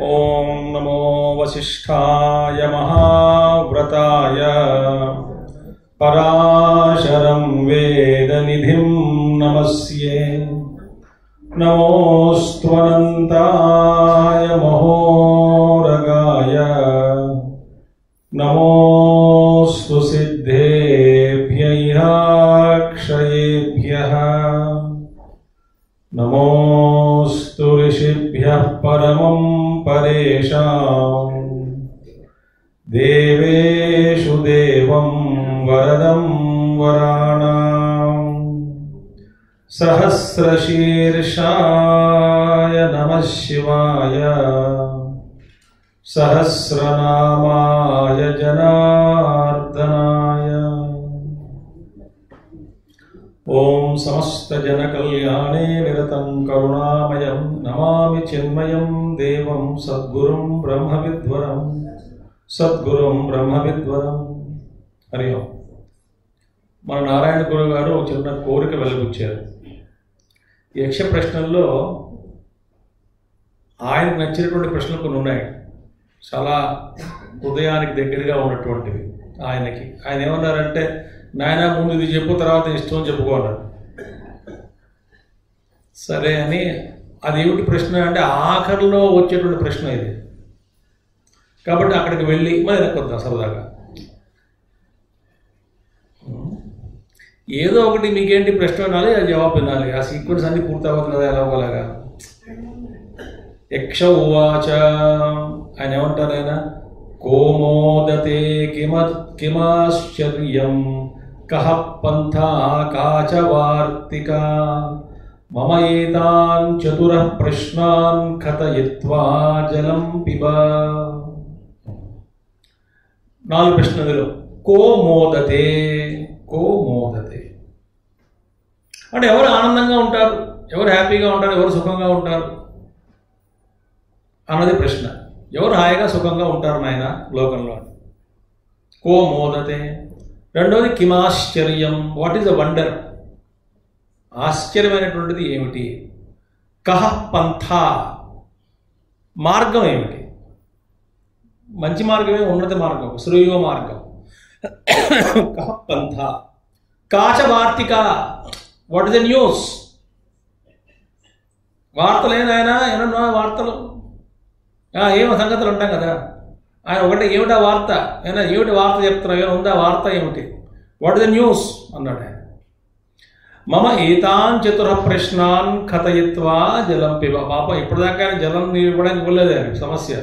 ఓం నమో వశిష్ఠాయ మహావ్రతాయ పరాశరం వేదనిధిం నమస్యే. నమోస్త్వనంతాయ మహోరగాయ నమోస్తు సిద్ధేభ్యః నమోస్తు ఋషిభ్యః పరమం పరేషాం దేవేషు దేవం వరదం వరాణాం సహస్రశీర్షాయ నమః శివాయ సహస్రనామాయ జనార్దనాయ. ఓం సమస్త జన కళ్యాణే నిరతం కరుణామయం నమామి చిన్మయం దేవం సద్గురుం బ్రహ్మవిద్వరం హరి ఓం. మన నారాయణ గురువు గారు ఒక చిన్న కోరిక వెలిబుచ్చారు. యక్ష ప్రశ్నల్లో ఆయనకు నచ్చినటువంటి ప్రశ్నలు కొన్ని ఉన్నాయి, చాలా హృదయానికి దగ్గరగా ఉన్నటువంటివి ఆయనకి. ఆయన ఏమన్నారంటే, నాయన ముందు ఇది చెప్పు, తర్వాత ఇష్టం చెప్పుకోవాలి. సరే అని, అది ఏమిటి ప్రశ్న అంటే ఆఖరిలో వచ్చేటువంటి ప్రశ్న ఇది. కాబట్టి అక్కడికి వెళ్ళి మరి వెనకొద్దాం సరదాగా. ఏదో ఒకటి మీకేంటి ప్రశ్న వినాలి, అది జవాబు వినాలి. ఆ సీక్వెన్స్ అన్ని పూర్తి అవ్వదు కదా ఎలాగోలాగా. యక్ష ఉవాచ, ఆయన ఏమంటారు, ఆయన కోమోదతే కిమాశ్చర్యం కః పంథా కాచ వార్తిక మమ ఏతాన్ చతురః ప్రశ్నాన్ కథయిత్వా జలం పిబ. 4 ప్రశ్నలు. కోమోదతే అంటే ఎవరు ఆనందంగా ఉంటారు, ఎవరు హ్యాపీగా ఉంటారు, ఎవరు సుఖంగా ఉంటారు అన్నది ప్రశ్న. ఎవరు హాయిగా సుఖంగా ఉంటారు నాయన లోకంలో? కోమోదతే. రెండోది కిమాశ్చర్యం, వాట్ ఈస్ ద వండర్, ఆశ్చర్యమైనటువంటిది ఏమిటి? కః పంథా, మార్గం ఏమిటి? మంచి మార్గమే, ఉన్నత మార్గం, శ్రేయో మార్గం. కః పంథా. కాచ వార్తిక, వాట్ ఇస్ ద న్యూస్? వార్తలేనాయన, ఏమన్నా వార్తలు, ఏమో సంగతులు ఉంటాం కదా. ఆయన ఒకటి ఏమిటా వార్త, ఏమైనా ఏమిటి వార్త చెప్తున్నా, ఏమైనా ఉందా వార్త ఏమిటి? వాట్ ఇస్ ద న్యూస్ అన్నాడు ఆయన. మమ ఏతాన్ చతురః ప్రశ్నాన్ కథయిత్వా జలం పిబ. పాప ఇప్పటిదాకా జలం ఇవ్వడానికి ఇవ్వలేదు ఆయన, సమస్య.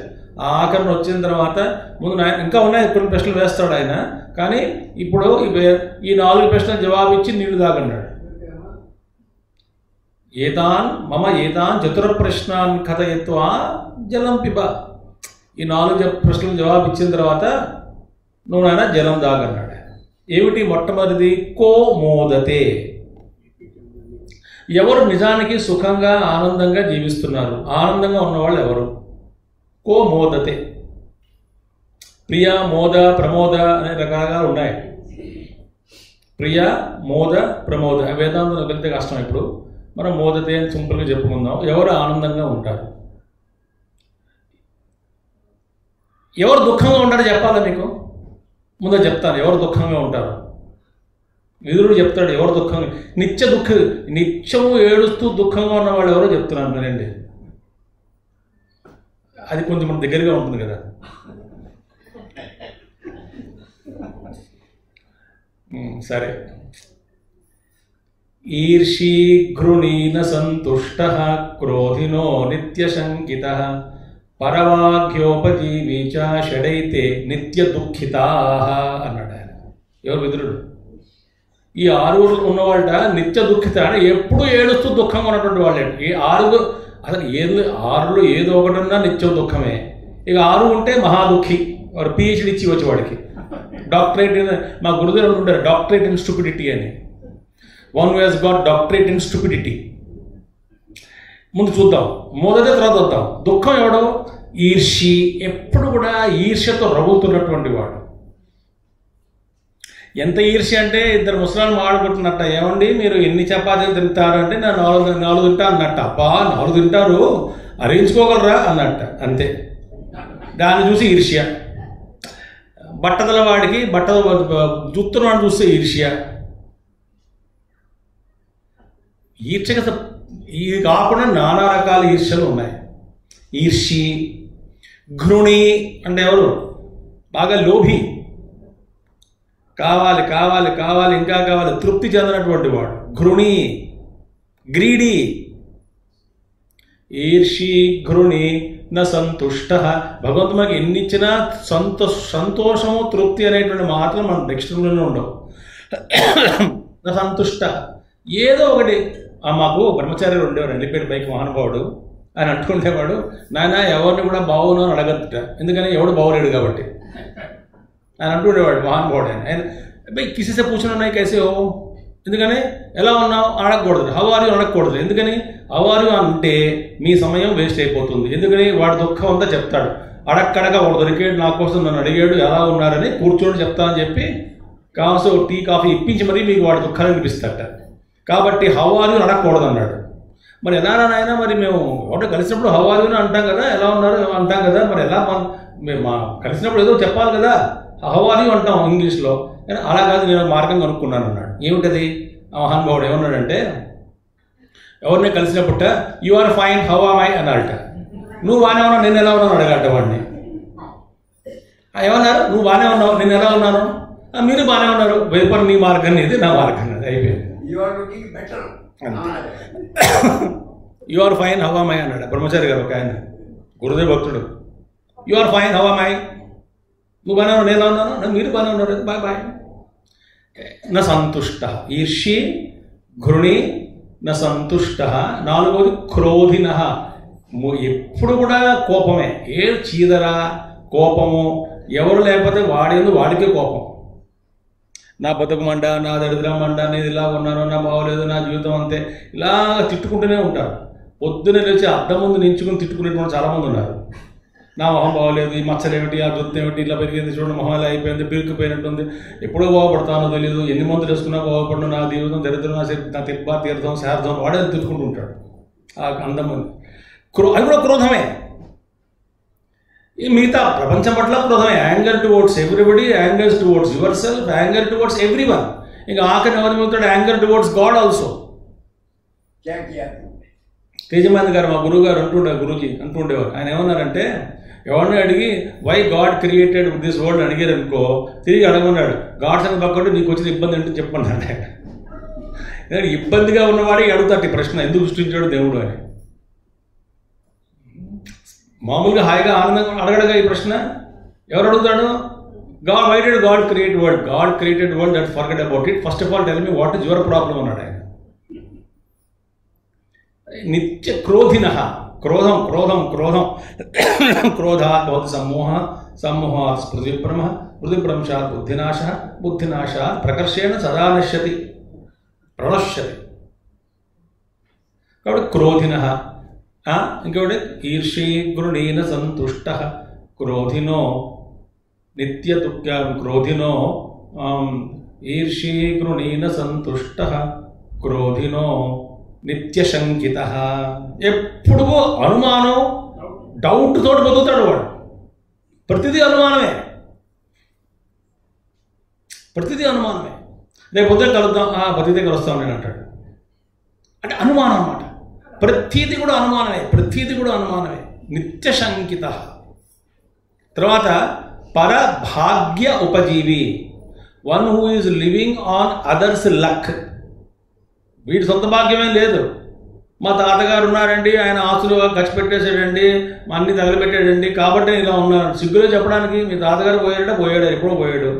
ఆఖరిని వచ్చిన తర్వాత ముందు ఇంకా ఉన్నాయి కొన్ని ప్రశ్నలు వేస్తాడు ఆయన, కానీ ఇప్పుడు ఈ 4 ప్రశ్నలు జవాబిచ్చి నీళ్లు తాగన్నాడు. మమ ఏతాన్ చతురః ప్రశ్నాన్ కథయిత్వా జలం పిబ. ఈ 4 ప్రశ్నలు జవాబు ఇచ్చిన తర్వాత నువ్వు నాయన జలం దాగన్నాడు. ఏమిటి మొట్టమొదటిది? కోమోదతే. ఎవరు నిజానికి సుఖంగా ఆనందంగా జీవిస్తున్నారు, ఆనందంగా ఉన్నవాళ్ళు ఎవరు? కోమోదతే. ప్రియ, మోద, ప్రమోద అనే రకరకాలు ఉన్నాయి. ప్రియ, మోద, ప్రమోద. వేదాంతం వెళ్తే కష్టం. ఇప్పుడు మనం మోదతే అని సింపుల్గా చెప్పుకుందాం. ఎవరు ఆనందంగా ఉంటారు? ఎవరు దుఃఖంగా ఉంటారో చెప్పాలా మీకు? ముందు చెప్తాను ఎవరు దుఃఖంగా ఉంటారు. విదురుడు చెప్తాడు ఎవరు దుఃఖంగా, నిత్యము ఏడుస్తూ దుఃఖంగా ఉన్న వాళ్ళు ఎవరో చెప్తున్నాను నేనండి. అది కొంచెం మన దగ్గరగా ఉంటుంది కదా. సరే. ఈర్షీ ఘృణీన సంతుష్టః క్రోధినో నిత్యశంకితః పరవాగ్యోపజీవీ చ షడైతే నిత్య దుఃఖితాః అన్నాడు ఆయన. ఎవరు? విదురుడు. ఈ 6 ఉన్నవాళ్ళ నిత్య దుఃఖిత అంటే ఎప్పుడు ఏడుస్తూ దుఃఖంగా ఉన్నటువంటి వాళ్ళే. ఈ 6 అసలు 6లో ఏదో ఒకటి ఉన్నా నిత్యం దుఃఖమే. ఇక 6 ఉంటే మహాదుఖి. వాడు పిహెచ్డి ఇచ్చి వచ్చేవాడికి డాక్టరేట్. మా గురుదేవుడు ఉంటారు డాక్టరేట్ ఇన్ స్టూపిడిటీ అని. One who has got doctorate in stupidity. ముందు చూద్దాం, మొదటి తర్వాత వద్దాం. దుఃఖం ఎవడో? ఈర్షి. ఎప్పుడు కూడా ఈర్ష్యతో రగులుతున్నటువంటి వాడు. ఎంత ఈర్ష్య అంటే ఇద్దరు ముసలాళ్ళు మాట్లాడుకుంటున్నట్ట. ఏమండి మీరు ఎన్ని చపాతీలు తింటారంటే నేను 4 తింటా అన్నట్ట. అబ్బా 4 తింటారు, అరేయించుకోగలరా అన్నట్ట, అంతే. దాన్ని చూసి ఈర్ష్య, బట్టతల వాడికి జుత్తున్నవాడిని చూస్తే ఈర్ష్య. ఈర్ష్యక ఇది కాకుండా నానా రకాల ఈర్ష్యలు ఉన్నాయి. ఈర్షి, ఘృణి అంటే ఎవరు? బాగా లోభి, కావాలి కావాలి కావాలి ఇంకా కావాలి, తృప్తి చెందినటువంటి వాడు ఘృణి, గ్రీడీ. ఈర్షి, ఘృణి న సంతుష్ట. భగవంతుడు మనకి ఎన్ని ఇచ్చినా సంతోషము తృప్తి అనేటువంటి మాటలు మన డిక్షనరీలోనే ఉండవు. నా సంతుష్ట, ఏదో ఒకటి. మాకు బ్రహ్మచార్యులు ఉండేవాడు, వెళ్ళిపోయిన పైకి మహానుభావుడు. ఆయన అంటుండేవాడు, నాయన ఎవరిని కూడా బావును అని అడగద్దుట, ఎందుకని ఎవడు బావులేడు కాబట్టి. ఆయన అంటుండేవాడు మహానుభావుడు. ఆయన కిసిసే కూర్చున్నాయి కైసే ఓ, ఎందుకని ఎలా ఉన్నావు అడగకూడదు, హౌ ఆర్ యు అడగకూడదు. ఎందుకని హౌ ఆర్ యు అంటే మీ సమయం వేస్ట్ అయిపోతుంది. ఎందుకని వాడి దుఃఖం అంతా చెప్తాడు. అడక్కడగా వాడు దొరికాడు, నా కోసం నన్ను అడిగాడు ఎలా ఉన్నారని కూర్చోని చెప్తానని చెప్పి కాసు టీ కాఫీ ఇప్పించి మరీ మీకు వాడి దుఃఖాన్ని అనిపిస్తాట. కాబట్టి హౌ ఆర్ యు అడగకూడదు అన్నాడు. మరి ఎలా నాయన, మరి మేము ఒకటి కలిసినప్పుడు హౌ ఆర్ యు అంటాం కదా, ఎలా ఉన్నారు అంటాం కదా, మరి ఎలా మేము కలిసినప్పుడు ఏదో చెప్పాలి కదా, హౌ ఆర్ యు అంటాం ఇంగ్లీష్లో. అలా కాదు, నేను మార్గం కనుక్కున్నాను అన్నాడు. ఏమిటది? ఆ మహానుభావుడు ఏమన్నాడంటే, ఎవరిని కలిసినప్పుట you are fine how am I అన్నాడట. నువ్వు బాగానే ఉన్నావు, నేను ఎలా ఉన్నాను అడగట వాడిని. ఏమన్నారు? నువ్వు బాగానే ఉన్నావు, నేను ఎలా ఉన్నాను, మీరు బాగానే ఉన్నారు, వేపర్ నీ మార్గం ఇది నా మార్గం అది, అయిపోయింది. You are fine how am I అన్నాడు బ్రహ్మచారి గారు ఒక ఆయన, గురుదేవ్ భక్తుడు. You are fine how am I, నువ్వు బాగానే ఉన్నావు, నేను ఎలా ఉన్నాను, మీరు బాగానే ఉన్నారు, బాయ్ బాయ్. న సంతుష్ట, ఈర్షి, ఘృణి న సంతుష్ట. నాలుగోది క్రోధిన, ఎప్పుడు కూడా కోపమే, ఏ చీదర కోపము, ఎవరు లేకపోతే వాడికే కోపం. నా బతుకు మండ, నా దరిద్రం మండ, నేను ఇలా ఉన్నాను, నా బాగోలేదు, నా జీవితం అంతే, ఇలా తిట్టుకుంటూనే ఉంటారు. పొద్దునే లేచి అద్దం ముందు నించుకుని తిట్టుకునేటువంటి చాలామంది ఉన్నారు. నా మొహం బాగోలేదు, ఈ మచ్చలేమిటి, ఆ జుత్తు ఏమిటి, ఇలా పెరిగింది చూడండి, మొహం ఇలా అయిపోయింది, పిరికిపోయినట్టుంది, ఎప్పుడో బాగుపడతానో తెలియదు, ఎన్ని మందులు వేసుకున్నా బాగుపడను, నా జీవితం దరిద్రం, నా తిప్ప తీర్థం శార్థం, వాడే తిట్టుకుంటూ ఉంటాడు ఆ అందం. అది కూడా క్రోధమే. ఈ మిగతా ప్రపంచం పట్ల క్రోధమే. Anger towards everybody, angers towards yourself, anger towards every one. ఇంకా ఆఖరి ఎవరి మిగుతాడు? Anger towards God also. తేజమాంది గారు, మా గురువు గారు గురూజీ అంటుండేవారు. ఆయన ఏమన్నారంటే, ఎవరిని అడిగి why God created this world అడిగారు అనుకో, తిరిగి అడగమన్నాడు, గాడ్ సంగతి పక్కడు నీకు వచ్చిన ఇబ్బంది ఏంటో చెప్పన్నాడు ఆయన. ఇబ్బందిగా ఉన్నవాడికి అడుగుతాడు ఈ ప్రశ్న, ఎందుకు సృష్టించాడు దేవుడు అని. మామూలుగా హాయిగా ఆనందంగా అడగడగా ఈ ప్రశ్న. ఎవరు అడుగుతాడు? God, why did God create world? God created world, that forget about it, first of all tell me what is your problem అన్నాడు ఆయన. నిత్య క్రోధిన, క్రోధం క్రోధం క్రోధం క్రోధాత్ భవతి సమ్మోహ, సమ్మోహాత్ స్మృతిభ్రమ, స్మృతిభ్రంశాత్ బుద్ధినాశ, బుద్ధినాశాత్ ప్రకర్షేణ సదా నశ్యతి, ప్రణశ్యతి. కాబట్టి క్రోధిన. ఇంకొకటి ఈర్షీ గృణీన సంతుష్ట, క్రోధినో నిత్య క్రోధినో ఈర్షీ గృణీన సంతుష్ట, క్రోధినో నిత్యశంకిత. ఎప్పుడు అనుమానం, డౌట్ తోటి బతుకుతాడు వాడు. ప్రతిదీ అనుమానమే, ప్రతిదీ అనుమానమే. రేపు పొద్దున కలుద్దాం, ప్రతిదీ కలుస్తాం నేను అంటాడు. అంటే అనుమానం అన్నమాట. ప్రతీది కూడా అనుమానమే, ప్రతీది కూడా అనుమానమే. నిత్యశంకిత. తర్వాత పరభాగ్య ఉపజీవి, one who is living on others luck. వీడి సొంత భాగ్యమేం లేదు. మా తాతగారు ఉన్నారండి, ఆయన ఆస్తులు ఖర్చు పెట్టేశాడండి, అన్ని తగలబెట్టాడండి, కాబట్టి ఇలా ఉన్నాడు. సిగ్గులో చెప్పడానికి, మీ తాతగారు పోయాడు, ఎప్పుడో పోయాడు.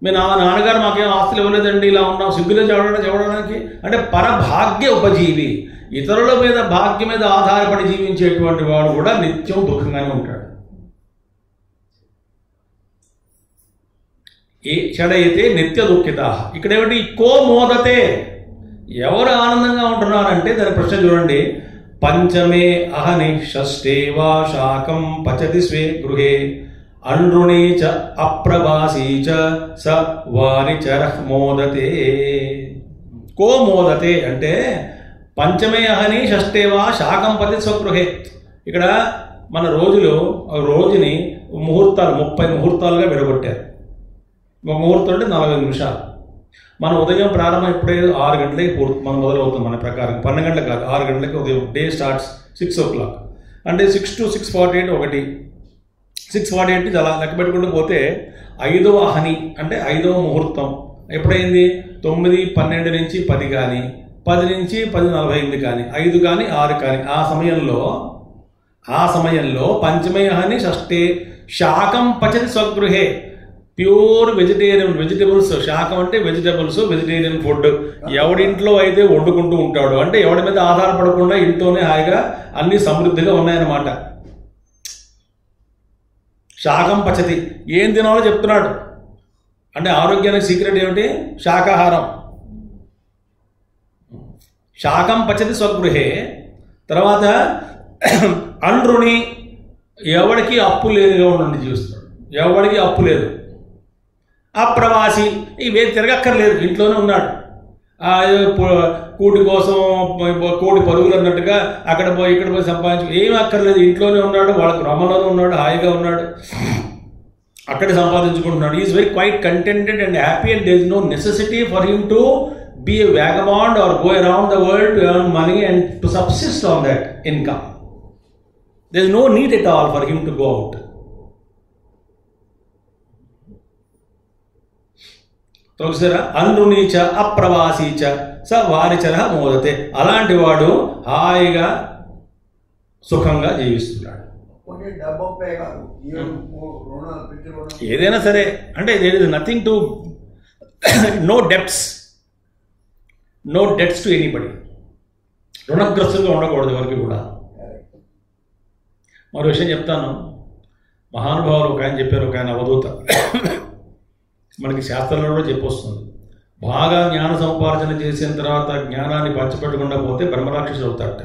మీ నాన్నగారు మాకేం ఆస్తులు ఇవ్వలేదండి, ఇలా ఉన్నాం, సిగ్గులో చెప్పడానికి. అంటే పరభాగ్య ఉపజీవి, ఇతరుల మీద భాగ్యం మీద ఆధారపడి జీవించేటువంటి వాడు కూడా నిత్యం దుఃఖంగానే ఉంటాడు. చెడైతే నిత్య దుఃఖిత. ఇక్కడేమిటి? కోమోదతే, ఎవరు ఆనందంగా ఉంటున్నారంటే దాని ప్రశ్న చూడండి. పంచమే అహని షష్ఠే వా శాకం పచతి స్వే గృహే, అండ్రుణీ చ అప్రవాసీ చ స వారిచరః మోదతే. కోమోదతే అంటే పంచమే అహని షష్ఠే వా శాకం పతి స్వగృహే. ఇక్కడ మన రోజుని ముహూర్తాలు 30 ముహూర్తాలుగా విడగొట్టారు. ఒక ముహూర్తం అంటే 45 నిమిషాలు. మన ఉదయం ప్రారంభం ఎప్పుడే 6 గంటలకి మనం మొదలవుతుంది. మన ప్రకారం 12 గంటలకు కాదు, 6 గంటలకి ఉదయం. Day starts 6 o'clock. అంటే 6 to 6:48 ఒకటి. 6:48 నుంచి అలా లెక్క పెట్టుకుంటూ పోతే 5వ అహని అంటే 5వ ముహూర్తం ఎప్పుడైంది? 9:12 నుంచి 10 కానీ, 10 నుంచి 10:48 కానీ, 5 కానీ, 6 కానీ. ఆ సమయంలో పంచమే అహని షష్ఠే శాకం పచతి స్వగృహే. Pure vegetables. శాకం అంటే వెజిటేరియన్ ఫుడ్. ఎవడింట్లో అయితే వండుకుంటూ ఉంటాడు, అంటే ఎవడి మీద ఆధారపడకుండా ఇంట్లోనే హాయిగా అన్ని సమృద్ధిగా ఉన్నాయన్నమాట. శాకం పచతి. ఏం తినాలో చెప్తున్నాడు. అంటే ఆరోగ్యానికి సీక్రెట్ ఏమిటి? శాకాహారం. శాకం పచతి స్వగృహే. తర్వాత అండ్రుని, ఎవడికి అప్పు లేదుగా ఉండండి జీవిస్తున్నాడు. ఎవడికి అప్పు లేదు. అప్రవాసి, ఇవేం తిరగక్కర్లేదు, ఇంట్లోనే ఉన్నాడు. కూటి కోసం కోడి పరుగులు అన్నట్టుగా అక్కడ పోయి ఇక్కడ పోయి సంపాదించు ఏమీ అక్కర్లేదు. ఇంట్లోనే ఉన్నాడు, వాళ్ళకి రమణలో ఉన్నాడు, హాయిగా ఉన్నాడు, అక్కడే సంపాదించుకుంటున్నాడు. Is very quite contented and happy and there is no necessity for him to be a vagabond or go around the world to earn money and to subsist on that income. There is no need at all for him to go out. చూసారా? అనునీచ అప్రవాసీచ స వారిచర మోదతే. అలాంటి వాడు హాయిగా సుఖంగా జీవిస్తున్నాడు. ఏదైనా సరే అంటే there is nothing to no debts to anybody. రుణగ్రస్తులుగా ఉండకూడదు ఎవరికి కూడా. మరో విషయం చెప్తాను. మహానుభావులు ఒక ఆయన చెప్పారు, ఒక ఆయన అవధూత, మనకి శాస్త్రంలో కూడా చెప్పొస్తుంది. బాగా జ్ఞాన సముపార్జన చేసిన తర్వాత జ్ఞానాన్ని పంచిపెట్టకుండా పోతే బ్రహ్మరాక్షసులు అవుతారట.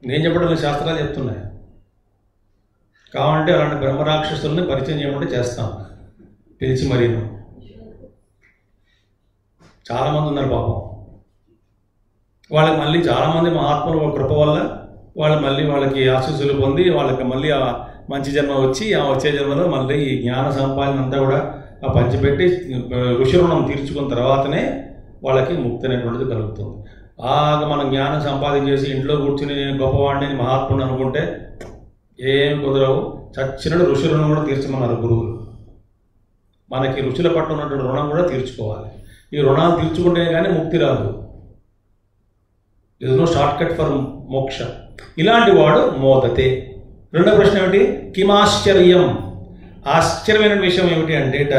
నేను చెప్పడం శాస్త్రాలు చెప్తున్నాయి. కావాలంటే అలాంటి బ్రహ్మరాక్షసుల్ని పరిచయం చేయమంటే చేస్తాం, పిలిచి మరీ. చాలామంది ఉన్నారు పాపం. వాళ్ళకి మళ్ళీ చాలామంది మహాత్ములు కృప వల్ల వాళ్ళు మళ్ళీ వాళ్ళకి ఆశీస్సులు పొంది వాళ్ళకి మళ్ళీ ఆ మంచి జన్మ వచ్చి ఆ వచ్చే జన్మలో మళ్ళీ ఈ జ్ఞాన సంపాదన అంతా కూడా ఆ పంచిపెట్టి ఋషి రుణం తీర్చుకున్న తర్వాతనే వాళ్ళకి ముక్తి అనేటువంటిది కలుగుతుంది. మనం జ్ఞానం సంపాదించేసి ఇంట్లో కూర్చుని నేను గొప్పవాడిని మహాత్ముడు అనుకుంటే ఏం కుదరవు. చచ్చినట్టు ఋషి రుణం కూడా తీర్చమన్నారు గురువులు. మనకి ఋషుల పట్ల ఉన్నటువంటి రుణం కూడా తీర్చుకోవాలి. ఈ రుణాలు తీర్చుకుంటే కానీ ముక్తి రాదు. Is no shortcut for moksha. ఇలాంటి వాడు మోదతే. రెండో ప్రశ్న ఏమిటి? కిమాశ్చర్యం. ఆశ్చర్యమైన విషయం ఏమిటి అంటేట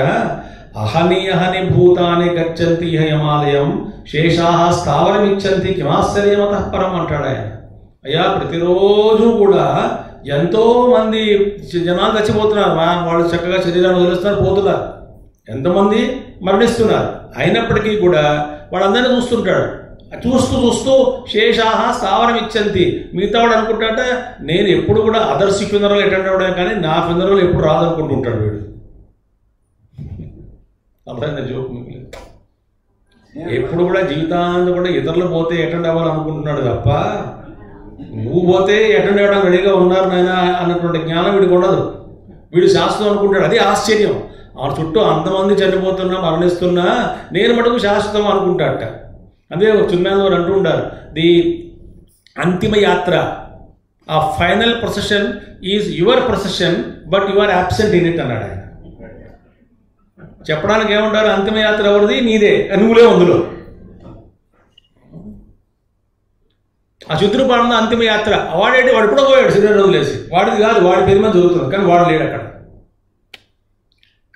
అహని భూతాన్ని గచ్చంతి ఇహ యమాలయం శేషాహ స్థావరమిచ్చంతి కిమాశ్చర్యమత పరం అంటాడు ఆయన. అయ్యా, ప్రతిరోజు కూడా ఎంతో మంది జనాలు చచ్చిపోతున్నారు. వాళ్ళు చక్కగా శరీరాన్ని వదిలేస్తున్నారు, పోతున్నారు. ఎంతమంది మరణిస్తున్నారు. అయినప్పటికీ కూడా వాళ్ళందరినీ చూస్తుంటాడు. చూస్తూ శేషాహ స్థావరం ఇచ్చంతి. మిగతా వాడు అనుకుంటాట నేను ఎప్పుడు కూడా అదర్స్ ఫ్యూనరల్ అటెండ్ అవ్వడం కానీ నా ఫ్యూనరల్ ఎప్పుడు రాదనుకుంటుంటాడు వీడు. అర్థమైందా జోక్? మీకు ఎప్పుడు కూడా జీవితాంతం కూడా ఇతరులు పోతే అటెండ్ అవ్వాలనుకుంటున్నాడు తప్ప నువ్వు పోతే అటెండ్ అవ్వడం రెడీగా ఉన్నారు నాయన అన్నటువంటి జ్ఞానం వీడికి ఉండదు. వీడు శాస్త్రం అనుకుంటాడు. అది ఆశ్చర్యం. ఆ చుట్టూ అంతమంది చనిపోతున్నా మరణిస్తున్నా నేను మటుకు శాశ్వతం అనుకుంటాడట. అదే చున్నాను వారు అంటూ ఉంటారు, ది అంతిమ యాత్ర, ఆ final procession is your procession but you are absent in it అన్నాడు ఆయన. చెప్పడానికి ఏమంటారు? అంతిమ యాత్ర ఎవరిది? నీదే, నువ్వులే అందులో. ఆ చిత్రపాలన అంతిమ యాత్ర వాడేంటి? వాడు కూడా పోయాడు శరీరం వదిలేసి. వాడిది కాదు, వాడి పేరు మీద చదువుతున్నాడు కానీ వాడు లేడు అక్కడ.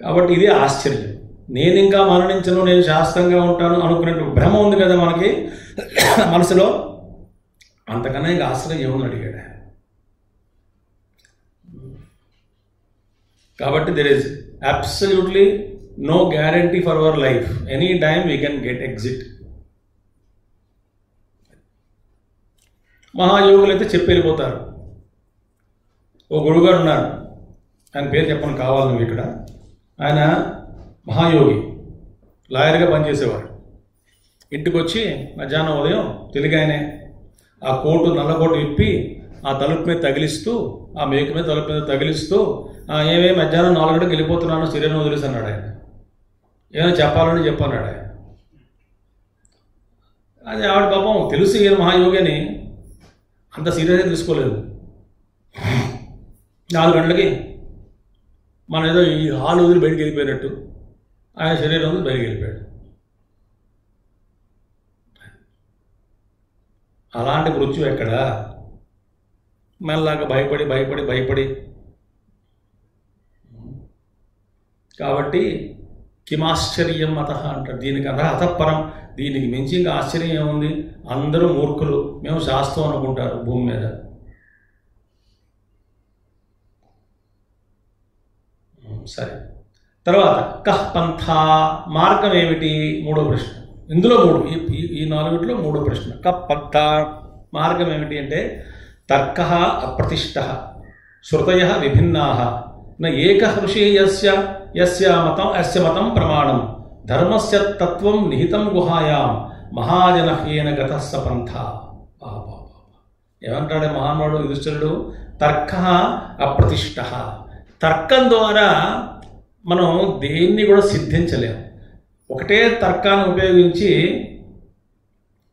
కాబట్టి ఇదే ఆశ్చర్యం. నేను ఇంకా మరణించను, నేను శాస్త్రంగా ఉంటాను అనుకునేట్టు భ్రమ ఉంది కదా మనకి మనసులో. అంతకన్నా ఇంకా ఆశ్చర్యం ఏమని అడిగాడు. కాబట్టి there is absolutely no guarantee for our life. Any time we can get exit. మహాయోగులు అయితే చెప్పి వెళ్ళిపోతారు. ఓ గురువుగారు ఉన్నారు, ఆయన పేరు చెప్పను కావాలి నువ్వు ఇక్కడ. ఆయన మహాయోగి, లాయర్గా పనిచేసేవాడు. ఇంటికి వచ్చి మధ్యాహ్నం ఉదయం తెలుగు ఆయనే ఆ కోటు నల్లకోటు విప్పి ఆ తలుపు మీద తగిలిస్తూ, ఆ మేకు మీద తలుపు మీద తగిలిస్తూ, ఏమేమి మధ్యాహ్నం 4 గంటలకు వెళ్ళిపోతున్నాను, శరీరం వదిలేసి అన్నాడు ఆయన. ఏమైనా చెప్పాలని చెప్పన్నాడు ఆయన. అది ఆవిడ పాపం తెలుసు ఈయన మహాయోగి అని, అంత సీరియస్గా తీసుకోలేదు. 4 గంటలకి మన ఏదో ఈ హాల్ వదిలి బయటికి వెళ్ళిపోయినట్టు ఆయన శరీరం వదిలి బయటికి వెళ్ళిపోయాడు. అలాంటి మృత్యు ఎక్కడ? మెల్లగా భయపడి కాబట్టి కిమాశ్చర్యం అత అంటారు. దీనికి అతఃపరం, దీనికి మించి ఇంకా ఆశ్చర్యం ఏముంది? అందరూ మూర్ఖులు, మేము శాస్త్రం అనుకుంటారు భూమి మీద. సరే, తర్వాత కహ్ పంథా, మార్గం ఏమిటి? 3వ ప్రశ్న. ఇందులో 3, ఈ 4 3వ ప్రశ్న. కహ్ పంథా, మార్గం ఏమిటి అంటే తర్కః అప్రతిష్ఠః, శృతయః విభిన్నాః, న ఏకః ఋషిః యస్య మతం ప్రమాణం, ధర్మస్య తత్వం నిహితం గుహాయాం, మహాజనహ్యేన గతః స పంథా. ఏమంటాడే మహానుభావుడు యుధిష్ఠిరుడు? తర్కః అప్రతిష్ఠః. తర్కం ద్వారా మనం దేన్ని కూడా సిద్ధించలేము. ఒకటే తర్కాన్ని ఉపయోగించి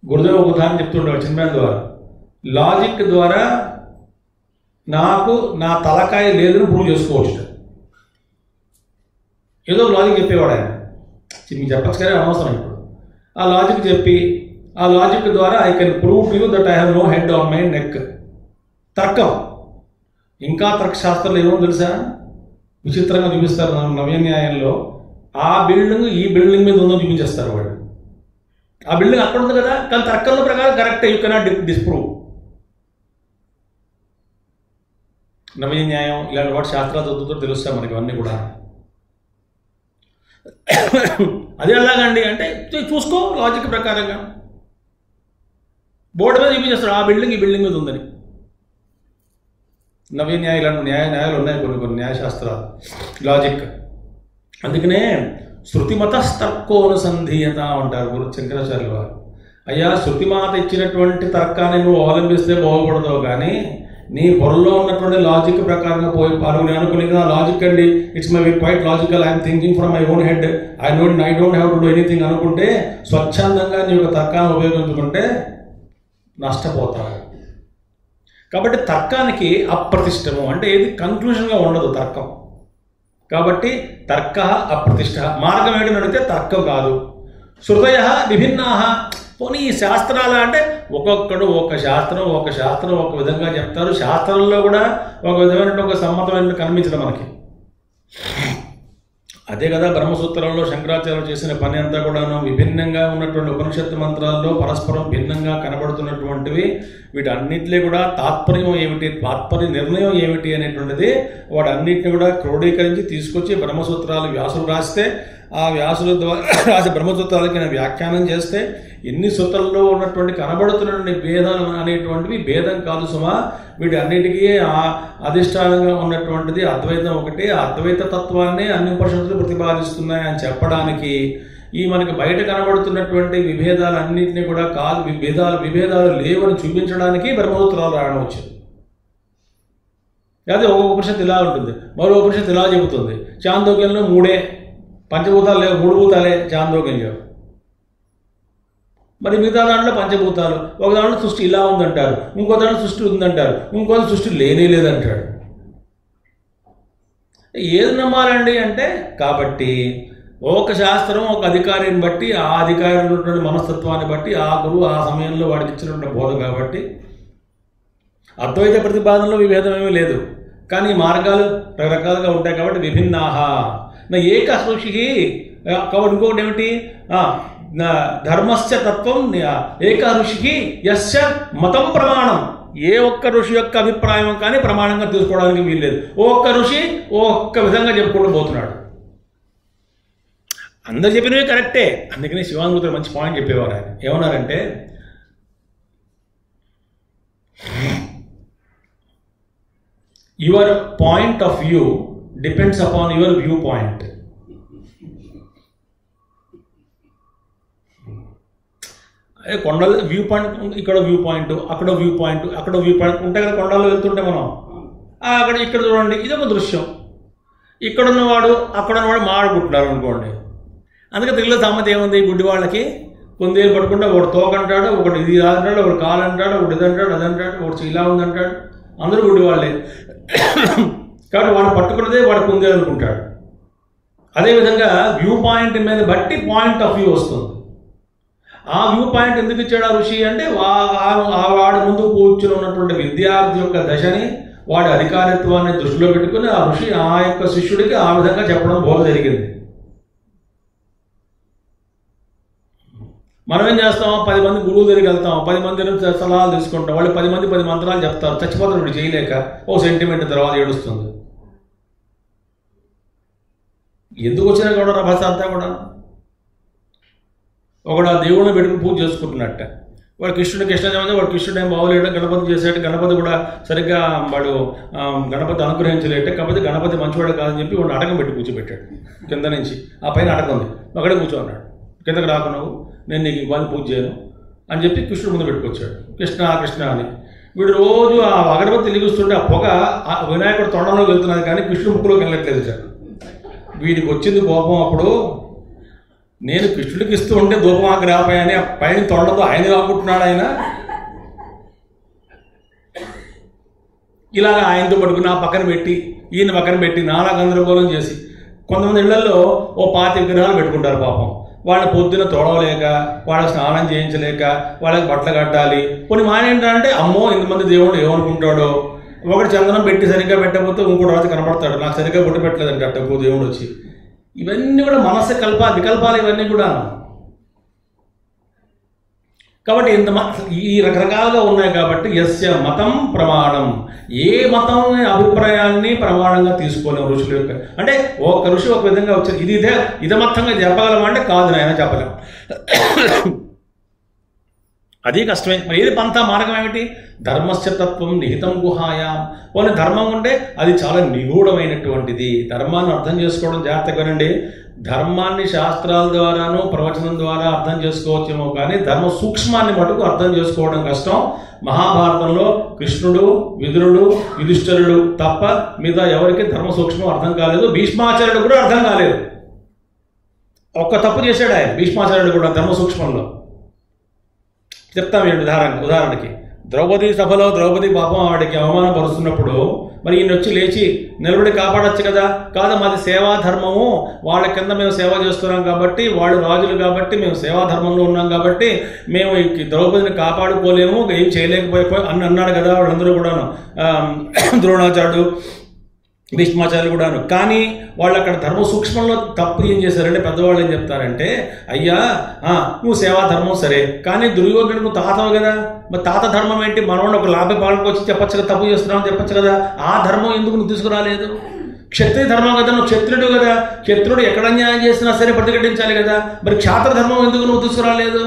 గురుదేవ ఉదాహరణ చెప్తుండేవాడు చిన్మయ ద్వారా. లాజిక్ ద్వారా నాకు నా తలకాయ లేదని ప్రూవ్ చేసుకోవచ్చు. ఏదో లాజిక్ చెప్పేవాడు ఆయన, మీకు చెప్పచ్చు కానీ అనవసరం ఇప్పుడు. ఆ లాజిక్ చెప్పి ఆ లాజిక్ ద్వారా I can prove to you that I have no head on my neck. తర్కం. ఇంకా తర్కశాస్త్రంలో ఏమో తెలుసా? విచిత్రంగా చూపిస్తారు నవ్య న్యాయంలో. ఆ బిల్డింగ్ ఈ బిల్డింగ్ మీద ఉందో చూపించేస్తారు వాళ్ళు. ఆ బిల్డింగ్ అక్కడ ఉంది కదా, కానీ తర్కంలో ప్రకారం కరెక్ట్, యూ కెనాట్ డిస్ప్రూవ్. నవ్య న్యాయం ఇలాంటి వాటి శాస్త్రాలు చదువుతూ తెలుస్తాయి మనకి అవన్నీ కూడా. అదే ఎలాగండి అంటే చూసుకో లాజిక్ ప్రకారంగా. బోర్డు మీద చూపించేస్తాడు ఆ బిల్డింగ్ ఈ బిల్డింగ్ మీద ఉందని. నవీన న్యాయాలు న్యాయాలు ఉన్నాయి కొన్ని న్యాయశాస్త్రాలు, లాజిక్. అందుకనే శృతిమతస్తర్కోనుసంధీయత అంటారు గురు శంకరాచార్యుల వారు. అయ్యా, శృతిమాత ఇచ్చినటువంటి తర్కాన్ని నువ్వు అవలంబిస్తే బాగుపడతావు, కానీ నీ బుర్రలో ఉన్నటువంటి లాజిక్ ప్రకారంగా పోయి పాల్గొని అనుకునేది నా లాజిక్ అండి, it's my quite logical, I'm thinking from my own head, I don't have to do anything అనుకుంటే, స్వచ్ఛందంగా నీ యొక్క తర్కాన్ని ఉపయోగించుకుంటే నష్టపోతావు. కాబట్టి తర్కానికి అప్రతిష్టము అంటే ఏది కన్క్లూషన్గా ఉండదు తర్కం. కాబట్టి తర్క అప్రతిష్ట. మార్గం ఏంటని అడిగితే తర్కం కాదు. శృతయ విభిన్నా. పోనీ ఈ శాస్త్రాలు అంటే ఒక్కొక్కడు ఒక శాస్త్రం ఒక విధంగా చెప్తారు. శాస్త్రంలో కూడా ఒక విధమైన ఒక సమ్మతమైన కనిపించడం మనకి. అదే కదా బ్రహ్మసూత్రాల్లో శంకరాచార్యులు చేసిన పని అంతా కూడాను. విభిన్నంగా ఉన్నటువంటి ఉపనిషత్తు మంత్రాల్లో పరస్పరం భిన్నంగా కనబడుతున్నటువంటివి, వీటన్నింటినీ కూడా తాత్పర్యం ఏమిటి, తాత్పర్య నిర్ణయం ఏమిటి అనేటువంటిది వాటన్నిటిని కూడా క్రోడీకరించి తీసుకొచ్చి బ్రహ్మసూత్రాలు వ్యాసులు రాస్తే, ఆ వ్యాసుల ద్వారా రాసి బ్రహ్మసూత్రాలకి వ్యాఖ్యానం చేస్తే, ఎన్ని సూత్రాల్లో ఉన్నటువంటి కనబడుతున్నటువంటి భేదాలు అనేటువంటివి భేదం కాదు సుమా. వీటి అన్నిటికీ అధిష్టానంగా ఉన్నటువంటిది అద్వైతం ఒకటి. ఆ అద్వైత తత్వాన్ని అన్ని ఉపనిషత్తులు ప్రతిపాదిస్తున్నాయి అని చెప్పడానికి, ఈ మనకి బయట కనబడుతున్నటువంటి విభేదాలన్నింటినీ కూడా కాదు, విభేదాలు లేవని చూపించడానికి బ్రహ్మసూత్రాలు రాయడం వచ్చింది. అదే ఒక ఉపనిషత్తు ఇలా ఉంటుంది, మరో ఉపనిషత్తు ఇలా చెబుతుంది. చాందోగ్యంలో 3 పంచభూతాలు లేవు, 3 భూతాలే చాందోగ్యంలో. మరి మిగతా దాంట్లో పంచభూతాలు, ఒక దాంట్లో సృష్టి ఇలా ఉందంటారు, ఇంకో దాంట్లో సృష్టి ఉందంటారు, ఇంకో సృష్టి లేదంటాడు. ఏది నమ్మాలండి అంటే, కాబట్టి ఒక శాస్త్రం ఒక అధికారిని బట్టి, ఆ అధికారి ఉన్నటువంటి మనస్తత్వాన్ని బట్టి, ఆ గురువు ఆ సమయంలో వాడికి ఇచ్చినటువంటి బోధ కాబట్టి, అద్వైత ప్రతిపాదనలో విభేదం ఏమీ లేదు, కానీ మార్గాలు రకరకాలుగా ఉంటాయి కాబట్టి విభిన్నాహ. నా ఏక ఋషి కాబట్టి ఇంకొకటి ఏమిటి, ధర్మస్య తత్వం ఏక ఋషికి యస్య మతం ప్రమాణం. ఏ ఒక్క ఋషి యొక్క అభిప్రాయం కానీ ప్రమాణంగా తీసుకోవడానికి వీల్లేదు. ఒక్క ఋషి ఒక్క విధంగా చెప్పుకుంటూ పోతున్నాడు. అందరు చెప్పినవి కరెక్టే. అందుకని శివానుభూతులు మంచి పాయింట్ చెప్పేవారు. ఆయన ఏమన్నారంటే, your point of view depends upon your view point. అదే కొండలు వ్యూ పాయింట్, ఇక్కడ వ్యూ పాయింట్, అక్కడ వ్యూ పాయింట్, అక్కడ వ్యూ పాయింట్ ఉంటాయి కదా కొండల్లో వెళ్తుంటే మనం. అక్కడ ఇక్కడ చూడండి, ఇది ఒక దృశ్యం. ఇక్కడున్నవాడు అక్కడ ఉన్నవాడు మాడుకుంటున్నారు అనుకోండి. అందుకే తెలుగులో సామెత ఏముంది, గుడ్డి వాళ్ళకి కొందేలు పడుకుంటే ఒకటి తోకంటాడు, ఒకటి ఇది అంటాడు, ఒకటి కాలు అంటాడు, ఒకటి ఇది అంటాడు, అది అంటాడు, ఒకటి ఇలా ఉందంటాడు. అందరూ గుడ్డి వాళ్ళే. కాబట్టి వాడు పట్టుకున్నదే వాడు కుందేలు అనుకుంటాడు. అదేవిధంగా వ్యూ పాయింట్ మీద బట్టి పాయింట్ ఆఫ్ వ్యూ వస్తుంది. ఆ వ్యూ పాయింట్ ఎందుకు ఇచ్చాడు ఆ ఋషి అంటే, వాడి ముందు కూర్చుని ఉన్నటువంటి విద్యార్థి యొక్క దశని, వాడి అధికారిత్వాన్ని దృష్టిలో పెట్టుకుని ఆ ఋషి ఆ యొక్క శిష్యుడికి ఆ విధంగా చెప్పడం బోధ జరిగింది. మనం ఏం చేస్తాం, 10 మంది గురువుల దగ్గరికి వెళ్తాం, 10 మంది సలహాలు తీసుకుంటాం, వాళ్ళు 10 మంది 10 మంత్రాలు చెప్తారు, చచ్చిపోతారు వీడు చేయలేక, ఓ సెంటిమెంట్ తర్వాత ఏడుస్తుంది. ఎందుకు వచ్చినా కూడా రభస అంతా కూడా. ఒకడు ఆ దేవుడిని పెట్టుకుని పూజ చేసుకుంటున్నట్ట, వాడు కృష్ణుడు ఏమైంది, వాడు కృష్ణుడు ఏం బాగోలేడు, గణపతి చేసాడు, గణపతి కూడా సరిగ్గా వాడు గణపతి అనుగ్రహించలేట, కాకపోతే గణపతి మంచివాడు కాదని చెప్పి వాడు అటకం పెట్టి కూర్చోబెట్టాడు కింద నుంచి. ఆ పైన అటకం ఉంది, అక్కడే కూర్చోన్నాడు, కిందకి రాకు నువ్వు, నేను నీకు ఇవ్వాలి పూజ చేయను అని చెప్పి కృష్ణుడు ముందు పెట్టుకొచ్చాడు. కృష్ణ కృష్ణ అని. వీడు రోజు ఆ అగరబత్తి వెలిగిస్తుంటే ఆ పొగ వినాయకుడు తొండంలోకి వెళ్తున్నది కానీ కృష్ణుడు ముక్కులోకి వెళ్ళట్లేదు సార్. వీడికి వచ్చింది కోపం. అప్పుడు నేను కృష్ణుడికి ఇస్తూ ఉంటే ధూపమాకి రాపాయని ఆ పైన తొండంతో ఆయన కాకుంటున్నాడు. ఆయన ఇలాగ ఆయనతో పట్టుకుని ఆ పక్కన పెట్టి ఈయన పక్కన పెట్టి నానా గందరగోళం చేసి, కొంతమంది ఇళ్లలో ఓ 5 విగ్రహాలు పెట్టుకుంటారు పాపం. వాళ్ళని పొద్దున తొడవలేక, వాళ్ళకి స్నానం చేయించలేక, వాళ్ళకి బట్టలు కట్టాలి. కొన్ని మానేంటంటే, అమ్మో ఇంతమంది దేవుడు ఏమనుకుంటాడో, ఒకటి చందనం పెట్టి సరిగ్గా పెట్టకపోతే ఇంకోటి రాజు కనపడతాడు, నాకు సరిగ్గా బొట్టు పెట్టలేదని కట్టకు దేవుడు వచ్చి. ఇవన్నీ కూడా మనస్సు వికల్పాలు ఇవన్నీ కూడా. కాబట్టి ఈ రకరకాలుగా ఉన్నాయి. కాబట్టి యస్య మతం ప్రమాణం, ఏ మతం అభిప్రాయాన్ని ప్రమాణంగా తీసుకోలేము ఋషుల యొక్క. అంటే ఒక ఋషి ఒక విధంగా వచ్చారు, ఇదమర్థంగా చెప్పగలమా అంటే కాదు నాయన, చెప్పలేము. అది కష్టమే. మరి ఏది పంథ మార్గం ఏమిటి? ధర్మస్య తత్వం నిహితం గుహాయాం. పోనీ ధర్మం ఉంటే అది చాలా నిగూఢమైనటువంటిది. ధర్మాన్ని అర్థం చేసుకోవడం జాగ్రత్తగా వినండి. ధర్మాన్ని శాస్త్రాల ద్వారాను ప్రవచనం ద్వారా అర్థం చేసుకోవచ్చేమో కానీ ధర్మ సూక్ష్మాన్ని మటుకు అర్థం చేసుకోవడం కష్టం. మహాభారతంలో కృష్ణుడు, విదురుడు, యుధిష్ఠిరుడు తప్ప మిగతా ఎవరికి ధర్మ సూక్ష్మం అర్థం కాలేదు. భీష్మాచార్యుడు కూడా అర్థం కాలేదు. ఒక్క తప్పు చేశాడు ఆయన, భీష్మాచార్యుడు కూడా ధర్మ సూక్ష్మంలో. చెప్తాం ఏంటి ఉదాహరణకి, ద్రౌపది సభలో ద్రౌపది పాపం ఆవిడకి అవమానం పరుస్తున్నప్పుడు మరి ఈయన వచ్చి లేచి నిలబడి కాపాడచ్చు కదా. కాదు, మాది సేవాధర్మము, వాళ్ళ కింద మేము సేవ చేస్తున్నాం కాబట్టి, వాళ్ళు రాజులు కాబట్టి మేము సేవాధర్మంలో ఉన్నాం కాబట్టి మేము ఈ ద్రౌపదిని కాపాడుకోలేము, ఏం చేయలేకపోయి అని అన్నాడు కదా వాళ్ళందరూ కూడాను, ద్రోణాచార్యుడు, భీష్మాచార్యులు కూడాను. కానీ వాళ్ళు అక్కడ ధర్మ సూక్ష్మంలో తప్పు ఏం చేశారంటే, పెద్దవాళ్ళు ఏం చెప్తారంటే, అయ్యా నువ్వు సేవాధర్మం సరే, కానీ దుర్యోధనుడు నువ్వు తాతవు కదా, మరి తాత ధర్మం ఏంటి, మనవాడిని ఒక లాభ పాలనకు వచ్చి చెప్పచ్చు కదా, తప్పు చేస్తున్నావు చెప్పచ్చు కదా, ఆ ధర్మం ఎందుకు నువ్వు తీసుకురాలేదు? క్షత్రియ ధర్మం కదా, నువ్వు క్షత్రుడు కదా, క్షత్రుడు ఎక్కడ న్యాయం చేసినా సరే ప్రతిఘటించాలి కదా, మరి క్షాత్ర ధర్మం ఎందుకు నువ్వు తీసుకురాలేదు?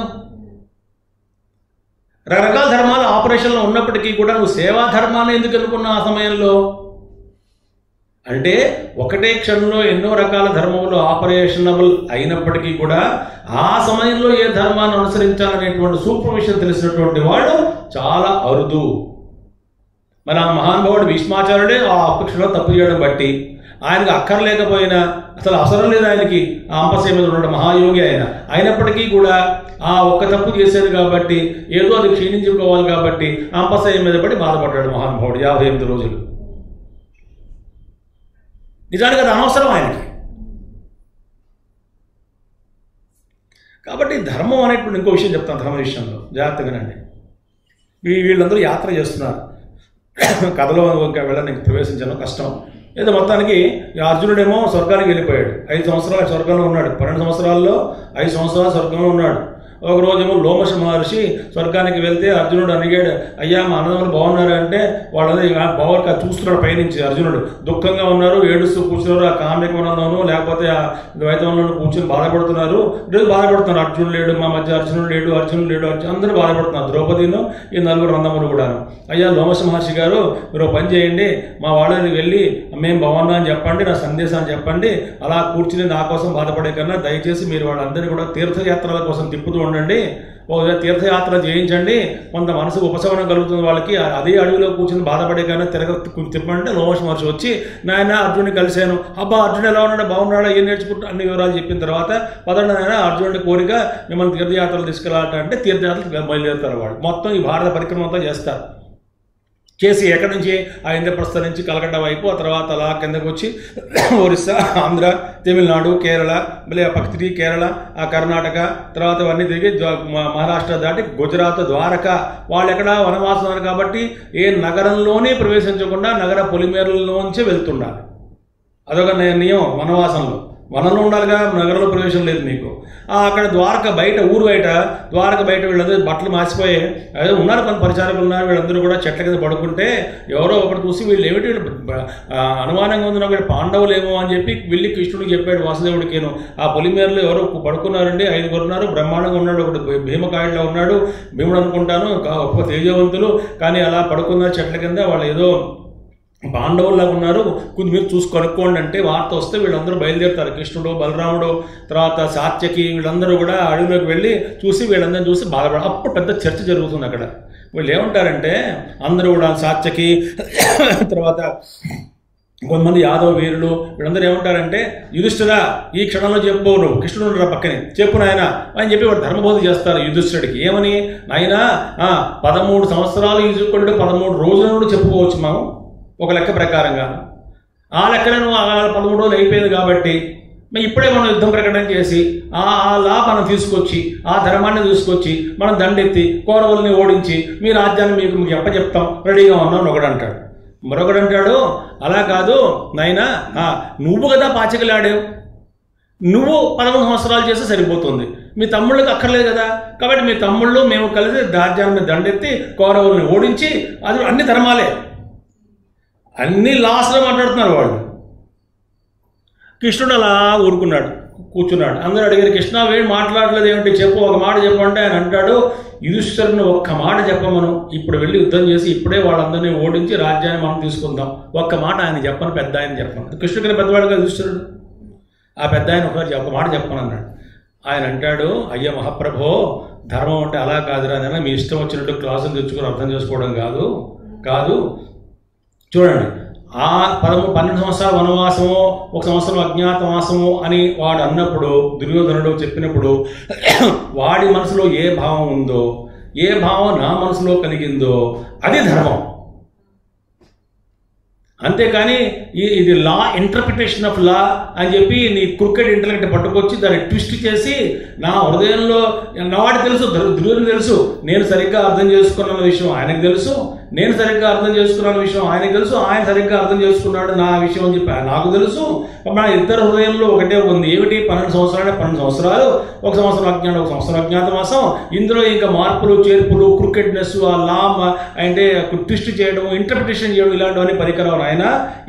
రకరకాల ధర్మాలు ఆపరేషన్లో ఉన్నప్పటికీ కూడా నువ్వు సేవా ధర్మాన్ని ఎందుకు అనుకున్నావు ఆ సమయంలో? అంటే ఒకటే క్షణంలో ఎన్నో రకాల ధర్మములు ఆపరేషనబుల్ అయినప్పటికీ కూడా ఆ సమయంలో ఏ ధర్మాన్ని అనుసరించాలనేటువంటి సూక్ష్మ విషయం తెలిసినటువంటి వాడు చాలా అరుదు. మన మహానుభావుడు భీష్మాచార్యుడే ఆ అపక్షలో తప్పు చేయడం బట్టి ఆయనకు అక్కర్లేకపోయినా, అసలు అవసరం లేదు ఆయనకి, ఆ అంపశయ మీద ఉన్న మహాయోగి ఆయన, అయినప్పటికీ కూడా ఆ ఒక్క తప్పు చేసేది కాబట్టి ఏదో అది క్షీణించుకోవాలి కాబట్టి అంపశయం మీద పడి బాధపడ్డాడు మహానుభావుడు 58 రోజులు. నిజానికి అది అనవసరం ఆయనకి. కాబట్టి ధర్మం అనేటువంటి ఇంకో విషయం చెప్తాను, ధర్మ విషయంలో జాగ్రత్తగానండి. వీళ్ళందరూ యాత్ర చేస్తున్నారు, కథలో వెళ్ళడానికి ప్రవేశించడం కష్టం. ఏదో మొత్తానికి అర్జునుడేమో స్వర్గానికి వెళ్ళిపోయాడు, 5 సంవత్సరాలు స్వర్గంలో ఉన్నాడు, 12 సంవత్సరాల్లో 5 సంవత్సరాలు స్వర్గంలో ఉన్నాడు. ఒక రోజేమో లోమశ మహర్షి స్వర్గానికి వెళ్తే అర్జునుడు అడిగాడు, అయ్యా మా అన్నదమ్ములు బాగున్నారు అంటే వాళ్ళందరూ బాగా చూస్తున్నాడు పైనుంచి. అర్జునుడు దుఃఖంగా ఉన్నారు, ఏడుస్తూ కూర్చున్నారు, ఆ కామ్యకోణంలోనూ లేకపోతే ఆ ద్వైతంలోనూ కూర్చొని బాధపడుతున్నారు. ఈరోజు బాధపడుతున్నారు, అర్జునుడు లేడు మా మధ్య, అర్జునుడు లేడు అందరూ బాధపడుతున్నారు, ద్రౌపదిను ఈ 4 అన్నములు కూడాను. అయ్యా లోమశ మహర్షి గారు, మీరు పని చేయండి, మా వాళ్ళని వెళ్ళి మేము బాగున్నా అని చెప్పండి, నా సందేశాన్ని చెప్పండి, అలా కూర్చుని నా కోసం బాధపడే కన్నా దయచేసి మీరు వాళ్ళందరినీ కూడా తీర్థయాత్రల కోసం తిప్పుతూ ఉండండి, తీర్థయాత్ర చేయించండి, కొంత మనసుకు ఉపశమనం కలుగుతుంది వాళ్ళకి, అదే అడవిలో కూర్చొని బాధపడే కానీ తిప్పమంటే లోమహర్షి మహర్షి వచ్చి నాయన అర్జునుడిని కలిశాను, అబ్బా అర్జునుడు ఎలా ఉన్నాడు, బాగున్నాడా, ఏం నేర్చుకుంటా అన్ని వివరాలు చెప్పిన తర్వాత పదండి నాయన అర్జునుడి కోరిక మిమ్మల్ని తీర్థయాత్రలు తీసుకెళ్ళాలంటే తీర్థయాత్రలు బయలుదేరుతారు వాళ్ళు. మొత్తం ఈ భారత పరిక్రమ అంతా చేస్తారు. చేసి ఎక్కడి నుంచి ఆ ఇంద్రప్రస్థ నుంచి కలకట్ట వైపు, ఆ తర్వాత అలా కిందకు వచ్చి ఒరిస్సా, ఆంధ్ర, తమిళనాడు, కేరళ, మళ్ళీ పక్కకి కేరళ, ఆ కర్ణాటక, తర్వాత అవన్నీ తిరిగి మహారాష్ట్ర దాటి గుజరాత్, ద్వారక. వాళ్ళు ఎక్కడ వనవాసం కాబట్టి ఏ నగరంలోనే ప్రవేశించకుండా నగర పొలిమేరల్లోంచే వెళ్తుండాలి. అదొక నియమం వనవాసంలో. వనంలో ఉండాలిగా, నగరంలో ప్రవేశం లేదు నీకు. అక్కడ ద్వారక బయట, ఊరు బయట, ద్వారక బయట వీళ్ళందరూ బట్టలు మాసిపోయి అదే ఉన్నారు, కొన్ని పరిచారకులు ఉన్నారు, వీళ్ళందరూ కూడా చెట్ల కింద పడుకుంటే ఎవరో ఒకటి చూసి వీళ్ళు ఏమిటి అనుమానంగా ఉంది, వీళ్ళు పాండవులేమో అని చెప్పి వెళ్ళి కృష్ణుడికి చెప్పాడు వాసుదేవుడికేను. ఆ పొలిమేరలో ఎవరో పడుకున్నారండి, 5 ఉన్నారు, బ్రహ్మాండంగా ఉన్నాడు, ఒకటి భీమకాయల్లో ఉన్నాడు, భీముడు అనుకుంటాను, గొప్ప తేజవంతులు, కానీ అలా పడుకున్నారు చెట్ల కింద, వాళ్ళు ఏదో పాండవుల్లాగా ఉన్నారు, కొంచెం మీరు చూసి కనుక్కోండి అంటే వార్త వస్తే వీళ్ళందరూ బయలుదేరుతారు. కృష్ణుడు, బలరాముడు, తర్వాత సాత్యకి, వీళ్ళందరూ కూడా అడవిలోకి వెళ్ళి చూసి వీళ్ళందరినీ చూసి బాధపడారు. అప్పుడు పెద్ద చర్చ జరుగుతుంది అక్కడ. వీళ్ళు ఏమంటారంటే అందరూ కూడా సాత్యకి, తర్వాత కొంతమంది యాదవ వీరులు, వీళ్ళందరూ ఏమంటారంటే యుధిష్ఠిరా ఈ క్షణంలో చెప్పు, నువ్వు కృష్ణుడు రా పక్కనే చెప్పు నాయన అని చెప్పి వాడు ధర్మబోధ చేస్తారు యుధిష్ఠిరుడికి. ఏమని, నాయన 13 సంవత్సరాలు ఈజుకుంటే 13 రోజుల నుండి చెప్పుకోవచ్చు మనం ఒక లెక్క ప్రకారంగా. ఆ లెక్కలను 13 రోజులు అయిపోయింది కాబట్టి ఇప్పుడే మనం యుద్ధం ప్రకటన చేసి ఆ లా మనం తీసుకొచ్చి ఆ ధర్మాన్ని తీసుకొచ్చి మనం దండెత్తి కౌరవుల్ని ఓడించి మీ రాజ్యాన్ని మీకు ఎప్పచెప్తాం, రెడీగా ఉన్నాం ఒకడు అంటాడు. మరొకడు అంటాడు, అలా కాదు నాయనా, నువ్వు కదా పాచికలాడావు, నువ్వు 11 సంవత్సరాలు చేస్తే సరిపోతుంది, మీ తమ్ముళ్ళకి అక్కర్లేదు కదా, కాబట్టి మీ తమ్ముళ్ళు మేము కలిసి రాజ్యాన్ని దండెత్తి కౌరవుల్ని ఓడించి, అది అన్ని ధర్మాలే, అన్ని లాస్ట్లో మాట్లాడుతున్నారు వాళ్ళు. కృష్ణుడు అలా ఊరుకున్నాడు, కూర్చున్నాడు. అందరూ అడిగారు, కృష్ణ వేడి మాట్లాడలేదు ఏమిటి, చెప్పు, ఒక మాట చెప్పంటే ఆయన అంటాడు, యుధిష్ఠిరుని ఒక్క మాట చెప్పమను, ఇప్పుడు వెళ్ళి యుద్ధం చేసి ఇప్పుడే వాళ్ళందరినీ ఓడించి రాజ్యాన్ని మనం తీసుకుందాం, ఒక్క మాట ఆయన చెప్పను, పెద్ద ఆయన చెప్పను. కృష్ణుడికి పెద్దవాడుగా యుధిష్ఠిరుడు, ఆ పెద్ద ఆయన ఒక మాట చెప్పను అన్నాడు. ఆయన అంటాడు, అయ్య మహాప్రభో, ధర్మం అంటే అలా కాదురా నాయనా, మీ ఇష్టం వచ్చినట్టు క్లాసులు తెచ్చుకొని అర్థం చేసుకోవడం కాదు. చూడండి, ఆ 12 సంవత్సరాల వనవాసము, 1 సంవత్సరం అజ్ఞాతవాసము అని వాడు అన్నప్పుడు, దుర్యోధనుడు చెప్పినప్పుడు వాడి మనసులో ఏ భావం ఉందో, ఏ భావం నా మనసులో కలిగిందో అది ధర్మం. అంతేకాని ఇది లా, ఇంటర్ప్రిటేషన్ ఆఫ్ లా అని చెప్పి నీ క్రికెట్ ఇంటలెక్ట్ పట్టుకొచ్చి దాన్ని ట్విస్ట్ చేసి నా హృదయంలో, నావాడికి తెలుసు, దుర్యోధనుడు తెలుసు, నేను సరిగ్గా అర్థం చేసుకున్న విషయం ఆయనకు తెలుసు, నేను సరిగ్గా అర్థం చేసుకున్న విషయం ఆయనకు తెలుసు, ఆయన సరిగ్గా అర్థం చేసుకున్నాడు నా విషయం అని చెప్పి నాకు తెలుసు. మన ఇద్దరు హృదయంలో ఒకటే ఉంది, ఏమిటి, 12 సంవత్సరాలు 12 సంవత్సరాలు, 1 సంవత్సరం అజ్ఞానం, 1 సంవత్సరం అజ్ఞాతవాసం. ఇందులో ఇంకా మార్పులు చేర్పులు, క్రికెట్నెస్, ఆ లా అంటే ట్విస్ట్ చేయడం, ఇంటర్ప్రిటేషన్ చేయడం, ఇలాంటివన్నీ పరికరం ఆయన.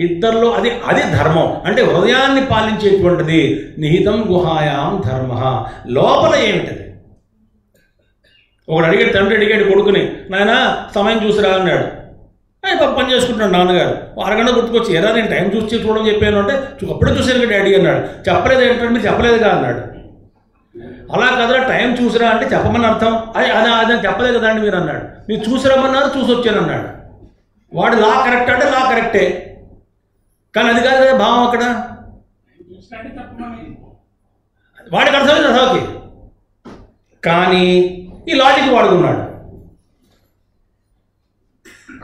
ఇద్దరిలో అది ధర్మం అంటే హృదయాన్ని పాలించేటువంటిది. నిహితం గుహాయాం ధర్మ, లోపల ఏమిటది. ఒకడు అడిగాడు, తండ్రి అడిగాడు కొడుకుని, నాయన సమయం చూసిరా అన్నాడు. పని చేసుకుంటున్నాడు నాన్నగారు. అరగంట గుర్తుకొచ్చి, ఎరా నేను టైం చూసి చూడడం చెప్పాను అంటే, అప్పుడే చూసాను డాడీ అన్నాడు. చెప్పలేదు ఏంటంటే, మీరు చెప్పలేదుగా అన్నాడు. అలా కదరా, టైం చూసిరా అంటే చెప్పమని అర్థం, అది చెప్పలేదు కదా అండి మీరు అన్నాడు. మీరు చూసిరమ్మన్నారు, చూసి వచ్చాను అన్నాడు. వాడు లా కరెక్ట్ అంటే లా కరెక్టే, కానీ అది కాదు కదా భావం అక్కడ. వాడికి అర్థమైంది అసలుకి, కానీ ఈ లాజిక్ వాడుకున్నాడు.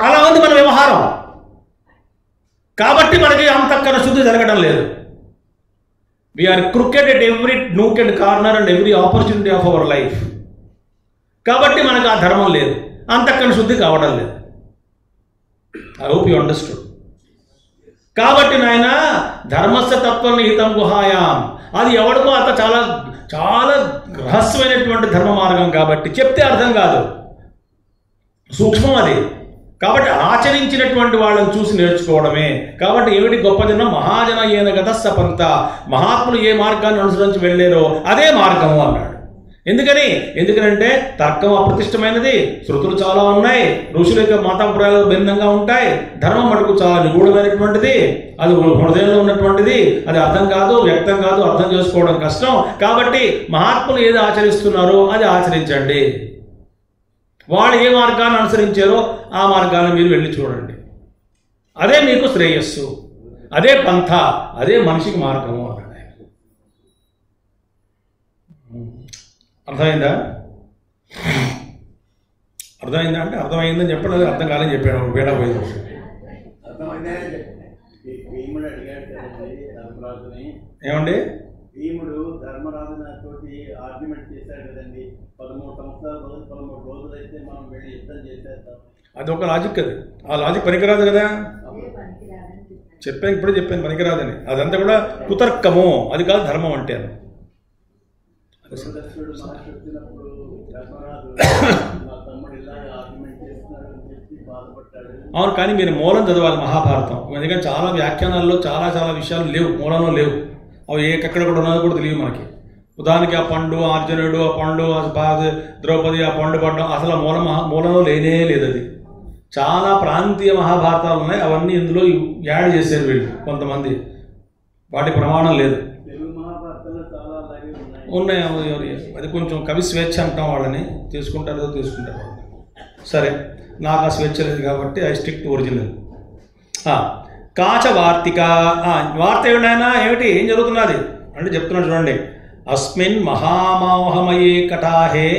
అలా ఉంది మన వ్యవహారం. కాబట్టి మనకి అంతక్కన శుద్ధి జరగడం లేదు. We're cricket at every nook and corner and every opportunity of our life. కాబట్టి మనకు ఆ ధర్మం లేదు, అంతక్కన శుద్ధి కావడం లేదు. I hope you understood. కాబట్టి నాయన ధర్మస్య తత్వం నిహితం గుహాయాం, అది ఎవడికో అంత చాలా చాలా రహస్యమైనటువంటి ధర్మ మార్గం కాబట్టి చెప్తే అర్థం కాదు, సూక్ష్మం అది. కాబట్టి ఆచరించినటువంటి వాళ్ళని చూసి నేర్చుకోవడమే. కాబట్టి ఏమిటి గొప్ప జనం, మహాజన ఏన గత సపంత, మహాత్ములు ఏ మార్గాన్ని అనుసరించి వెళ్ళారో అదే మార్గము అన్నాడు. ఎందుకనంటే తర్కం అప్రతిష్టమైనది, శృతులు చాలా ఉన్నాయి, ఋషుల యొక్క మతాభిప్రాయాలు భిన్నంగా ఉంటాయి, ధర్మం మటుకు చాలా నిగూఢమైనటువంటిది, అది హృదయంలో ఉన్నటువంటిది, అది అర్థం కాదు, వ్యక్తం కాదు, అర్థం చేసుకోవడం కష్టం. కాబట్టి మహాత్ములు ఏది ఆచరిస్తున్నారో అది ఆచరించండి. వాళ్ళు ఏ మార్గాన్ని అనుసరించారో ఆ మార్గాన్ని మీరు వెళ్ళి చూడండి. అదే మీకు శ్రేయస్సు, అదే పంథ, అదే మనిషికి మార్గము అన్నాడు. అర్థమైందా అంటే అర్థమైందని చెప్పలేదు, అర్థం కాదని చెప్పాడు. వేడా పోయింది ఏమండి? భీముడు ధర్మరాజుతో ఆర్గ్యుమెంట్ చేశాడు కదండి, 13 సంవత్సరాల రోజు 13 రోజులు అయితే మనం వెళ్ళి యుద్ధం చేసేద్దాం. అది ఒక లాజిక్. అది ఆ లాజిక్ పనికిరాదు కదా. ఇప్పుడే చెప్పాను పనికిరాదని. అదంతా కూడా కుతర్కము, అది కాదు ధర్మం అంటే. అది అవును, కానీ మీరు మూలం చదవాలి మహాభారతం. ఎందుకంటే చాలా వ్యాఖ్యానాల్లో చాలా చాలా విషయాలు లేవు, మూలంలో లేవు. అవి ఎక్కడ కూడా ఉన్నది కూడా తెలియదు మనకి. ఉదాహరణకి ఆ పండు, అర్జునుడు ఆ పండు, ద్రౌపది ఆ పండు పడ్డం, అసలు మూలంలో లేనే లేదు. అది చాలా ప్రాంతీయ మహాభారతాలు ఉన్నాయి, అవన్నీ ఇందులో యాడ్ చేశారు వీళ్ళు కొంతమంది. వాటి ప్రమాణం లేదు. ఉన్నాయి, అది కొంచెం కవి స్వేచ్ఛ అంటాం వాళ్ళని. తీసుకుంటారు. సరే, నాకు ఆ స్వేచ్ఛ లేదు కాబట్టి ఐ స్టిక్ టు ఒరిజినల్. కాచ వార్తిక. వార్త ఏమిటైనా ఏమిటి, ఏం జరుగుతున్నది అంటే చెప్తున్నాడు చూడండి. అస్మిన్ మహామోహమయే కటాహే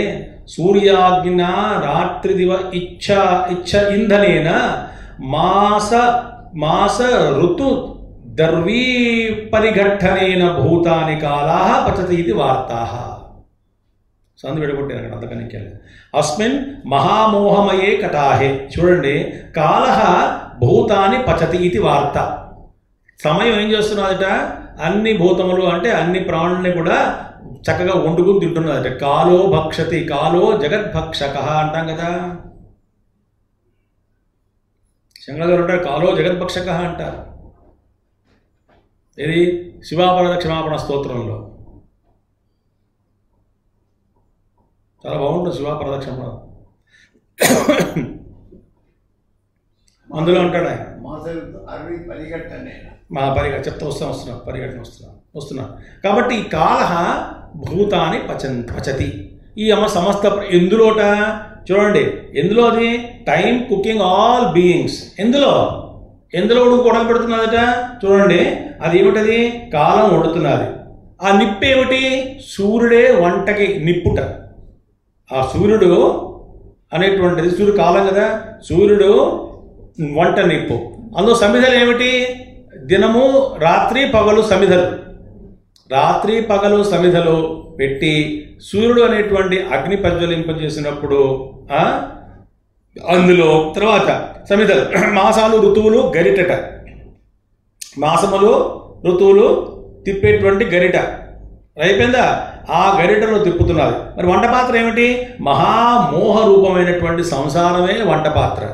సూర్యాగ్న రాత్రిదివ ఇచ్చ ఇంధనేన మాస ఋతు దర్వీ పరిఘట్టనేన భూతాని కాలా పచతి ఇది వార్తా. సందు విడగొట్టాను అక్కడ, అంతకనికి వెళ్ళి. అస్మిన్ మహామోహమయే కటాహే. చూడండి, కాల భూతాని పచతి ఇది వార్త. సమయం ఏం చేస్తున్నదట, అన్ని భూతములు అంటే అన్ని ప్రాణుల్ని కూడా చక్కగా వండుకుని తింటున్నదట. కాలో భక్షతి, కాలో జగద్భక్షక అంటాం కదా. శంకరాచార్యులు అంటారు కాలో జగద్భక్షక అంటారు. ఇది శివాపరాధ క్షమాపణ స్తోత్రంలో చాలా బాగుంటుంది. శివాపరాధ క్షమాపణ అందులో ఉంటాడు ఆయన. చెప్తా వస్తున్నా. కాబట్టి ఈ కాల భూతాన్ని పచతి. ఈ సమస్త ఎందులోట చూడండి, ఎందులో అది టైం కుకింగ్ ఆల్ బీయింగ్స్. ఎందులో ఉడుకోవడం పెడుతున్నదట చూడండి. అది ఏమిటది, కాలం వండుతున్నది. ఆ నిప్పు ఏమిటి, సూర్యుడే వంటకి నిప్పుట. ఆ సూర్యుడు అనేటువంటిది సూర్యుడు కాలం కదా, సూర్యుడు వంట నిప్పు. అందులో సమిధలు ఏమిటి, దినము రాత్రి పగలు సమిధలు. రాత్రి పగలు సమిధలు పెట్టి సూర్యుడు అనేటువంటి అగ్ని ప్రజ్వలింపజేసినప్పుడు అందులో తర్వాత సమిధలు, మాసాలు ఋతువులు గరిటట, మాసములు ఋతువులు తిప్పేటువంటి గరిట అయిపోయిందా, ఆ గరిటలో తిప్పుతున్నది. మరి వంట పాత్ర ఏమిటి, మహామోహ రూపమైనటువంటి సంసారమే వంట పాత్ర.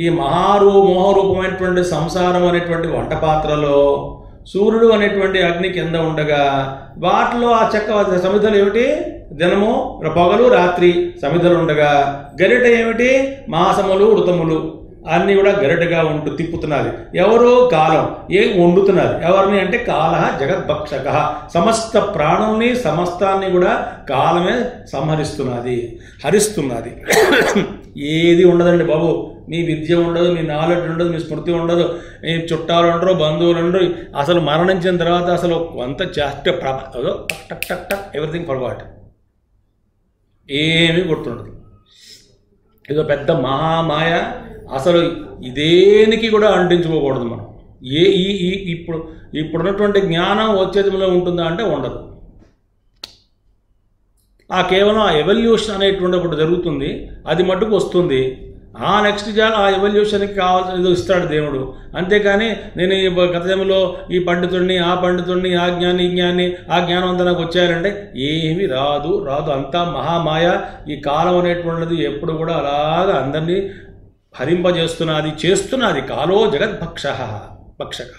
ఈ మోహ రూపమైనటువంటి సంసారం అనేటువంటి వంట పాత్రలో సూర్యుడు అనేటువంటి అగ్ని కింద ఉండగా వాటిలో ఆ చెక్క సమిధలు ఏమిటి, దినము పగలు రాత్రి సమిధలు ఉండగా గరిట ఏమిటి, మాసములు ఋతములు అన్నీ కూడా గరిటగా ఉంటూ తిప్పుతున్నది. ఎవరు, కాలం. ఏం వండుతున్నది, ఎవరిని అంటే కాల జగద్భక్షక. సమస్త ప్రాణుల్ని సమస్తాన్ని కూడా కాలమే సంహరిస్తున్నది, హరిస్తున్నది. ఏది ఉండదండి బాబు. మీ విద్య ఉండదు, మీ నాలెడ్జ్ ఉండదు, మీ స్మృతి ఉండదు, మీ చుట్టాలు ఉండరు, బంధువులు ఉండరు. అసలు మరణించిన తర్వాత అసలు అంత జస్ట్ టక్ టక్ టక్ ఎవ్రీథింగ్ ఫర్గాట్. ఏమీ గుర్తుండదు. ఏదో పెద్ద మహామాయ. అసలు దేనికి కూడా అంటించుకోకూడదు మనం. ఇప్పుడున్నటువంటి జ్ఞానం వచ్చేదిలో ఉంటుందా అంటే ఉండదు. కేవలం ఆ ఎవల్యూషన్ అనేటువంటి ఒకటి జరుగుతుంది, అది మట్టుకు వస్తుంది. ఆ నెక్స్ట్ ఆ ఎవల్యూషన్కి కావాల్సిన ఇస్తాడు దేవుడు. అంతేకాని నేను ఈ గత జన్మలో ఈ పండితుడిని, ఆ పండితుడిని, ఆ జ్ఞాని, ఈ జ్ఞాని, ఆ జ్ఞానం అంతా నాకు వచ్చారంటే ఏమీ రాదు. అంతా మహామాయ. ఈ కాలం అనేటువంటిది ఎప్పుడు కూడా అలాగా అందరినీ చేస్తున్నది. కాలో భక్షక.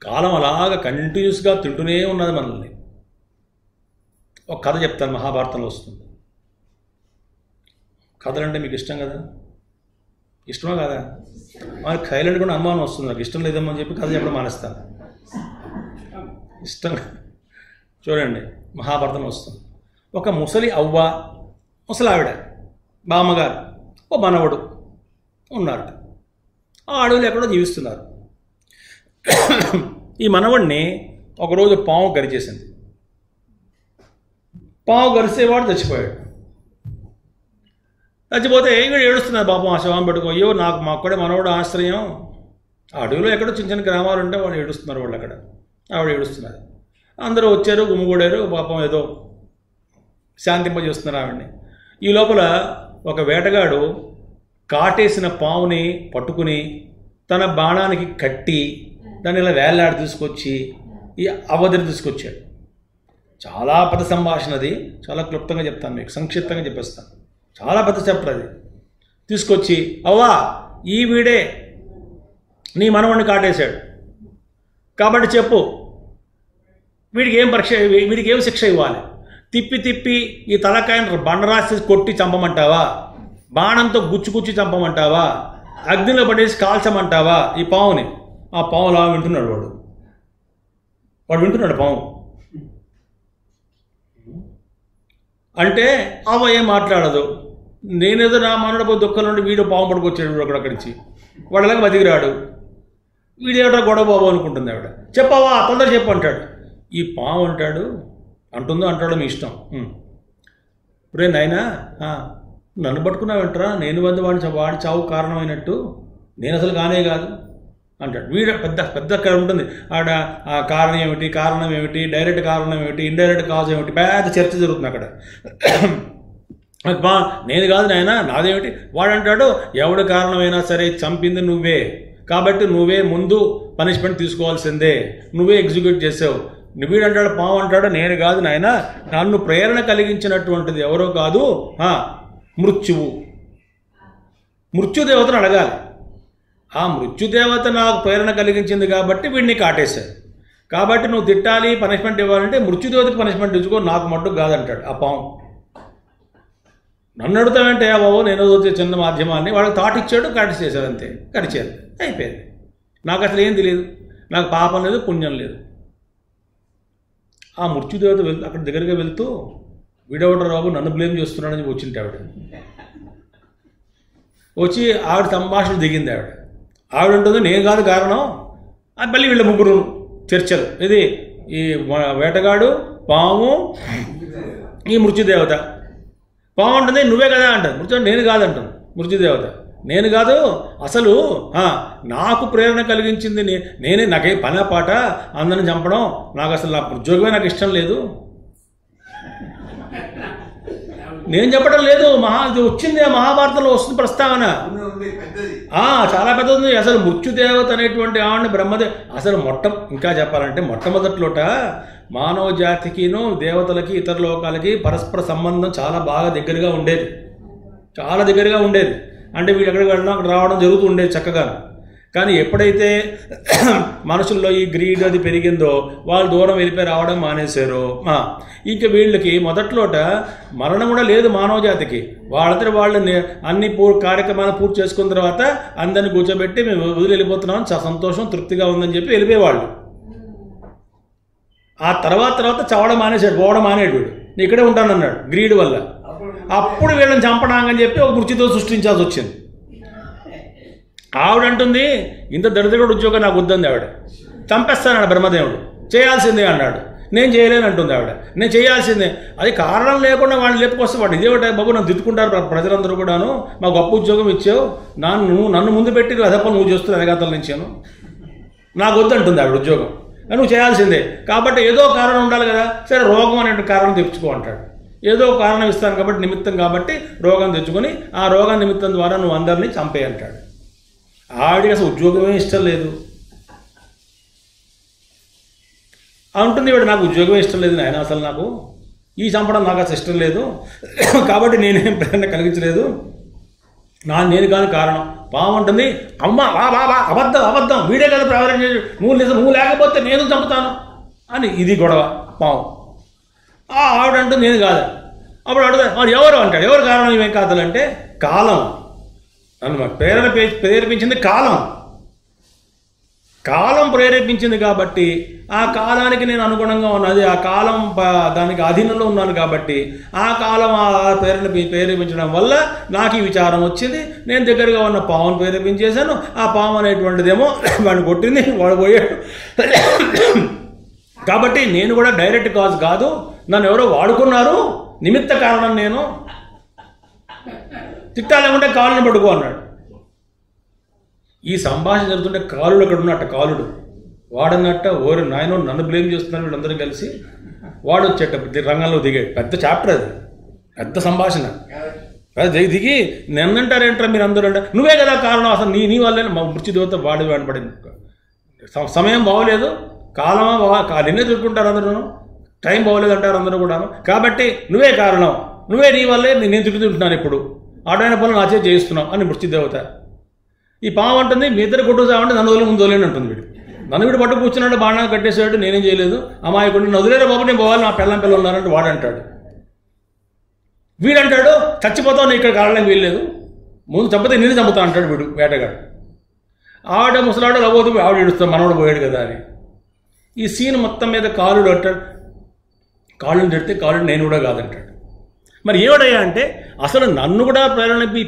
కాలం అలాగా కంటిన్యూస్గా తింటూనే ఉన్నది మనల్ని. ఒక కథ చెప్తాను, మహాభారతంలో వస్తుంది. కథలంటే మీకు ఇష్టం కదా? ఇష్టమా కదా? మనకు సైలెంట్ కూడా అనుమానం వస్తుంది, నాకు ఇష్టం లేదమ్మని చెప్పి కథ చెప్పడం మానేస్తాను. ఇష్టం చూడండి, మహాభారతంలో వస్తుంది. ఒక ముసలి అవ్వ, ముసలావిడ, బామ్మగారు, ఓ మనవడు ఉన్నారు. ఆ అడవులు ఎక్కడో జీవిస్తున్నారు. ఈ మనవడిని ఒకరోజు పాము గరిచేసింది. పాము గరిసేవాడు చచ్చిపోయాడు. చచ్చిపోతే వీడు ఏడుస్తున్నారు, పాపం ఆ శవం పెట్టుకో, అయ్యో నాకు మా అక్కడే మనవడు ఆశ్రయం. ఆ అడవిలో ఎక్కడో చిన్న చిన్న గ్రామాలు ఉంటే వాళ్ళు ఏడుస్తున్నారు, వాళ్ళు అక్కడ ఆవిడ ఏడుస్తున్నారు. అందరూ వచ్చారు, గుమ్ముగూడారు, పాపం ఏదో శాంతింపజేస్తున్నారు ఆవిడని. ఈ లోపల ఒక వేటగాడు కాటేసిన పావుని పట్టుకుని తన బాణానికి కట్టి దాన్ని ఇలా వేలాడి తీసుకొచ్చి ఈ అవ్వదిని తీసుకొచ్చాడు. చాలా పెద్ద సంభాషణ అది, చాలా క్లుప్తంగా చెప్తాను మీకు, సంక్షిప్తంగా చెప్పేస్తాను. చాలా పెద్ద చాప్టర్ అది. తీసుకొచ్చి, అవ్వా ఈ వీడే నీ మనవడిని కాటేశాడు కాబట్టి చెప్పు, వీడికి ఏం శిక్ష ఇవ్వాలి? తిప్పి తిప్పి ఈ తలకాయను బండరాసి కొట్టి చంపమంటావా? బాణంతో గుచ్చి చంపమంటావా? అగ్నిలో పడేసి కాల్చమంటావా ఈ పావుని? ఆ పావులా వింటున్నాడు వాడు వింటున్నాడు పావు. అంటే అవ్వ ఏం మాట్లాడదు. నేనేదో నా మనడు దుఃఖం నుండి వీడు పాము పడుకొచ్చాడు అక్కడి నుంచి, వాడు అలాగే బతికిరాడు, వీడేటో గొడవ బాబు అనుకుంటుంది ఆవిడ. చెప్పవా తొందర చెప్పు అంటాడు. ఈ పాము అంటాడో మీ ఇష్టం. రే నాయనా, నన్ను పట్టుకున్నావంటరా, నేను వద్ద వాడి చావు కారణమైనట్టు, నేను అసలు కానే కాదు అంటాడు. వీడు పెద్ద అక్కడ ఉంటుంది ఆడ. ఆ కారణం ఏమిటి, డైరెక్ట్ కారణం ఏమిటి, ఇండైరెక్ట్ కాజ్ ఏమిటి, పెద్ద చర్చ జరుగుతుంది అక్కడ. నేను కాదు నాయన, నాదేమిటి? వాడంటాడు, ఎవడు కారణమైనా సరే చంపింది నువ్వే కాబట్టి నువ్వే ముందు పనిష్మెంట్ తీసుకోవాల్సిందే, నువ్వే ఎగ్జిక్యూట్ చేసావు. వీడంటాడు, పాము అంటాడు, నేను కాదు నాయన, నన్ను ప్రేరణ కలిగించినటువంటిది ఎవరో కాదు, మృత్యుదేవతను అడగాలి. ఆ మృత్యుదేవత నాకు ప్రేరణ కలిగించింది కాబట్టి వీడిని కాటేశాడు. కాబట్టి నువ్వు తిట్టాలి, పనిష్మెంట్ ఇవ్వాలంటే మృత్యుదేవతకి పనిష్మెంట్ ఇచ్చుకో, నాకు మట్టుకు కాదంటాడు ఆ పాము. నన్ను అడుగుతామంటే ఆ బాబు నేను చిన్న మాధ్యమాన్ని వాడికి తాట ఇచ్చాడు, కాటేసేసాడు, అంతే, కడిచారు, అయిపోయింది. నాకు అసలు ఏం తెలియదు, నాకు పాపం లేదు, పుణ్యం లేదు. ఆ మృత్యుదేవత అక్కడ దగ్గరగా వెళ్తూ, వీడవడం రాబు నన్ను బ్లేమ్ చేస్తున్నాడని వచ్చింటే ఆవిడ వచ్చి ఆవిడ సంభాషణ దిగింది. ఆవిడ ఉంటుంది, నేను కాదు కారణం. మళ్ళీ వీళ్ళ ముగ్గురు చర్చలు, ఇది ఈ వేటగాడు, పాము, ఈ మృత్యుదేవత. పాము ఉంటుంది, నువ్వే కదా అంటుంది. నేను కాదంటుంది మృత్యుదేవత. నేను కాదు, అసలు నాకు ప్రేరణ కలిగించింది నేనే, నాకే పని పాట అందరిని చంపడం, నాకు అసలు నా ఉద్యోగమే నాకు ఇష్టం లేదు, నేను చెప్పడం లేదు. ఇది వచ్చింది మహాభారతంలో వస్తుంది ప్రస్తావన, చాలా పెద్దది. అసలు మృత్యుదేవత అనేటువంటి ఆవిడని బ్రహ్మదేవ అసలు ఇంకా చెప్పాలంటే మొట్టమొదట్లోట మానవ జాతికిను దేవతలకి ఇతర లోకాలకి పరస్పర సంబంధం చాలా బాగా దగ్గరగా ఉండేది, చాలా దగ్గరగా ఉండేది. అంటే వీడు ఎక్కడికి వెళ్ళినా అక్కడ రావడం జరుగుతూ ఉండేది చక్కగా. కానీ ఎప్పుడైతే మనుషుల్లో ఈ గ్రీడ్ అది పెరిగిందో వాళ్ళు దూరం వెళ్ళిపోయి రావడం మానేశారు. ఇంకా వీళ్ళకి మొదట్లోట మరణం కూడా లేదు మానవ జాతికి. వాళ్ళతో వాళ్ళని అన్ని కార్యక్రమాలు పూర్తి చేసుకున్న తర్వాత అందరిని కూర్చోబెట్టి మేము వదిలి వెళ్ళిపోతున్నాం, సంతోషం తృప్తిగా ఉందని చెప్పి వెళ్ళిపోయేవాళ్ళు. ఆ తర్వాత చవడం మానేశాడు, పోవడం మానేడు. వీడు ఇక్కడే ఉంటానన్నాడు గ్రీడ్ వల్ల. అప్పుడు వీళ్ళని చంపడాలని చెప్పి ఒక మృత్యుతో సృష్టించాల్సి వచ్చింది. ఆవిడంటుంది, ఇంత దరిద్రుడు ఉద్యోగం నాకు వద్దంది ఆవిడ. చంపేస్తానన్నాడు బ్రహ్మదేవుడు, చేయాల్సిందే అన్నాడు. నేను చేయలేను అంటుంది ఆవిడ. నేను చేయాల్సిందే, అది కారణం లేకుండా వాడిని లేపుకొస్తే వాడు ఇదేమిటా బాబు నన్ను తిట్టుకుంటారు ప్రజలందరూ కూడాను, మా గొప్ప ఉద్యోగం ఇచ్చావు, నన్ను ముందు పెట్టి అదప్ప నువ్వు చేస్తున్న వెనకాతల నుంచాను, నాకు వద్దంటుంది ఆవిడ ఉద్యోగం, నువ్వు చేయాల్సిందే. కాబట్టి ఏదో కారణం ఉండాలి కదా, సరే రోగం అనే కారణం తెచ్చుకో అంటాడు. ఏదో కారణం ఇస్తాను కాబట్టి నిమిత్తం కాబట్టి రోగం తెచ్చుకొని ఆ రోగం నిమిత్తం ద్వారా నువ్వు అందరినీ చంపేయి అంటాడు. ఆవిడికి అసలు ఉద్యోగమే ఇష్టం లేదు అంటుంది. ఇవాడు నాకు ఉద్యోగమే ఇష్టం లేదు నాయన, అసలు నాకు ఈ చంపడం నాకు అసలు ఇష్టం లేదు కాబట్టి నేనేం ప్రేరణ కలిగించలేదు, నేను కాని కారణం. పాము ఉంటుంది, అమ్మ అబద్ధం వీడే కదా ప్రారంభం చేసి, నువ్వు లేకపోతే నేను చంపుతాను అని. ఇది గొడవ. పాము ఆవిడంటూ నేను కాదు. అప్పుడు అడుగుతా వాడు ఎవరు అంటాడు. ఎవరు కారణం ఇవేం కాదులంటే కాలం అన్నమాట. ప్రేరేపించింది కాలం. కాలం ప్రేరేపించింది కాబట్టి ఆ కాలానికి నేను అనుగుణంగా ఉన్నది, ఆ కాలం దానికి అధీనంలో ఉన్నాను కాబట్టి ఆ కాలం ఆ ప్రేరేపించడం వల్ల నాకు ఈ విచారం వచ్చింది. నేను దగ్గరగా ఉన్న పామును ప్రేరేపించేశాను. ఆ పాము అనేటువంటిదేమో వాడిని కొట్టింది, వాడు పోయాడు. కాబట్టి నేను కూడా డైరెక్ట్ కాజ్ కాదు, నన్ను ఎవరో వాడుకున్నారు, నిమిత్త కారణం నేను. తిట్టాలేమంటే కాళ్ళని పట్టుకో అన్నాడు. ఈ సంభాషణ జరుగుతుంటే కాలుడు అక్కడ ఉన్నట్ట. కాలుడు వాడన్నట్ట ఓరి నాయనో నన్ను బ్లేమ్ చేస్తున్నారు వీళ్ళందరూ కలిసి. వాడు వచ్చేట రంగంలో దిగాడు. పెద్ద చాప్టర్ అది, పెద్ద సంభాషణ. దిగి నిన్నంటారేంటారా మీరు అందరూ అంటే నువ్వే కదా కారణం, అసలు నీ వల్లే మా మృత్యుదేవత వాడి వాడబడింది. సమయం బాగోలేదు, కాలమా నిన్నే తిట్టుకుంటారు అందరూ, టైం బాగోలేదు అంటారు అందరూ కూడా. కాబట్టి నువ్వే కారణం, నీ వల్లే నేను తిట్టుకుంటున్నాను, ఇప్పుడు ఆడైన పనులు నాచే చేయిస్తున్నావు అని మృత్యుదేవత. ఈ పాము అంటుంది మీ ఇద్దరు కొట్టుకుతామంటే నన్ను వదిలే ముందు వదిలేని అంటుంది. వీడు పట్టు కూర్చున్నాడు, బాణాలు కట్టేసాడు, నేనేం చేయలేదు, అమాయకుడిని నదులేరా బాబు, నేను పోవాలి, నా పిల్లలు ఉన్నారంటే వాడంటాడు. వీడంటాడు చచ్చిపోతావు, నేను ఇక్కడ కారణం వీల్లేదు, ముందు చంపితే నేను చంపుతా అంటాడు వీడు వేటగాడు. ఆవిడ ముసలాడు లవ్వదు, ఆవిడ ఏడుస్తాం మనవాడు పోయాడు కదా అని. ఈ సీన్ మొత్తం మీద కాలుడు అంటాడు, కాళ్ళని తిడితే కాలుడు నేను కూడా కాదంటాడు. మరి ఏమిడయ్యా అంటే అసలు నన్ను కూడా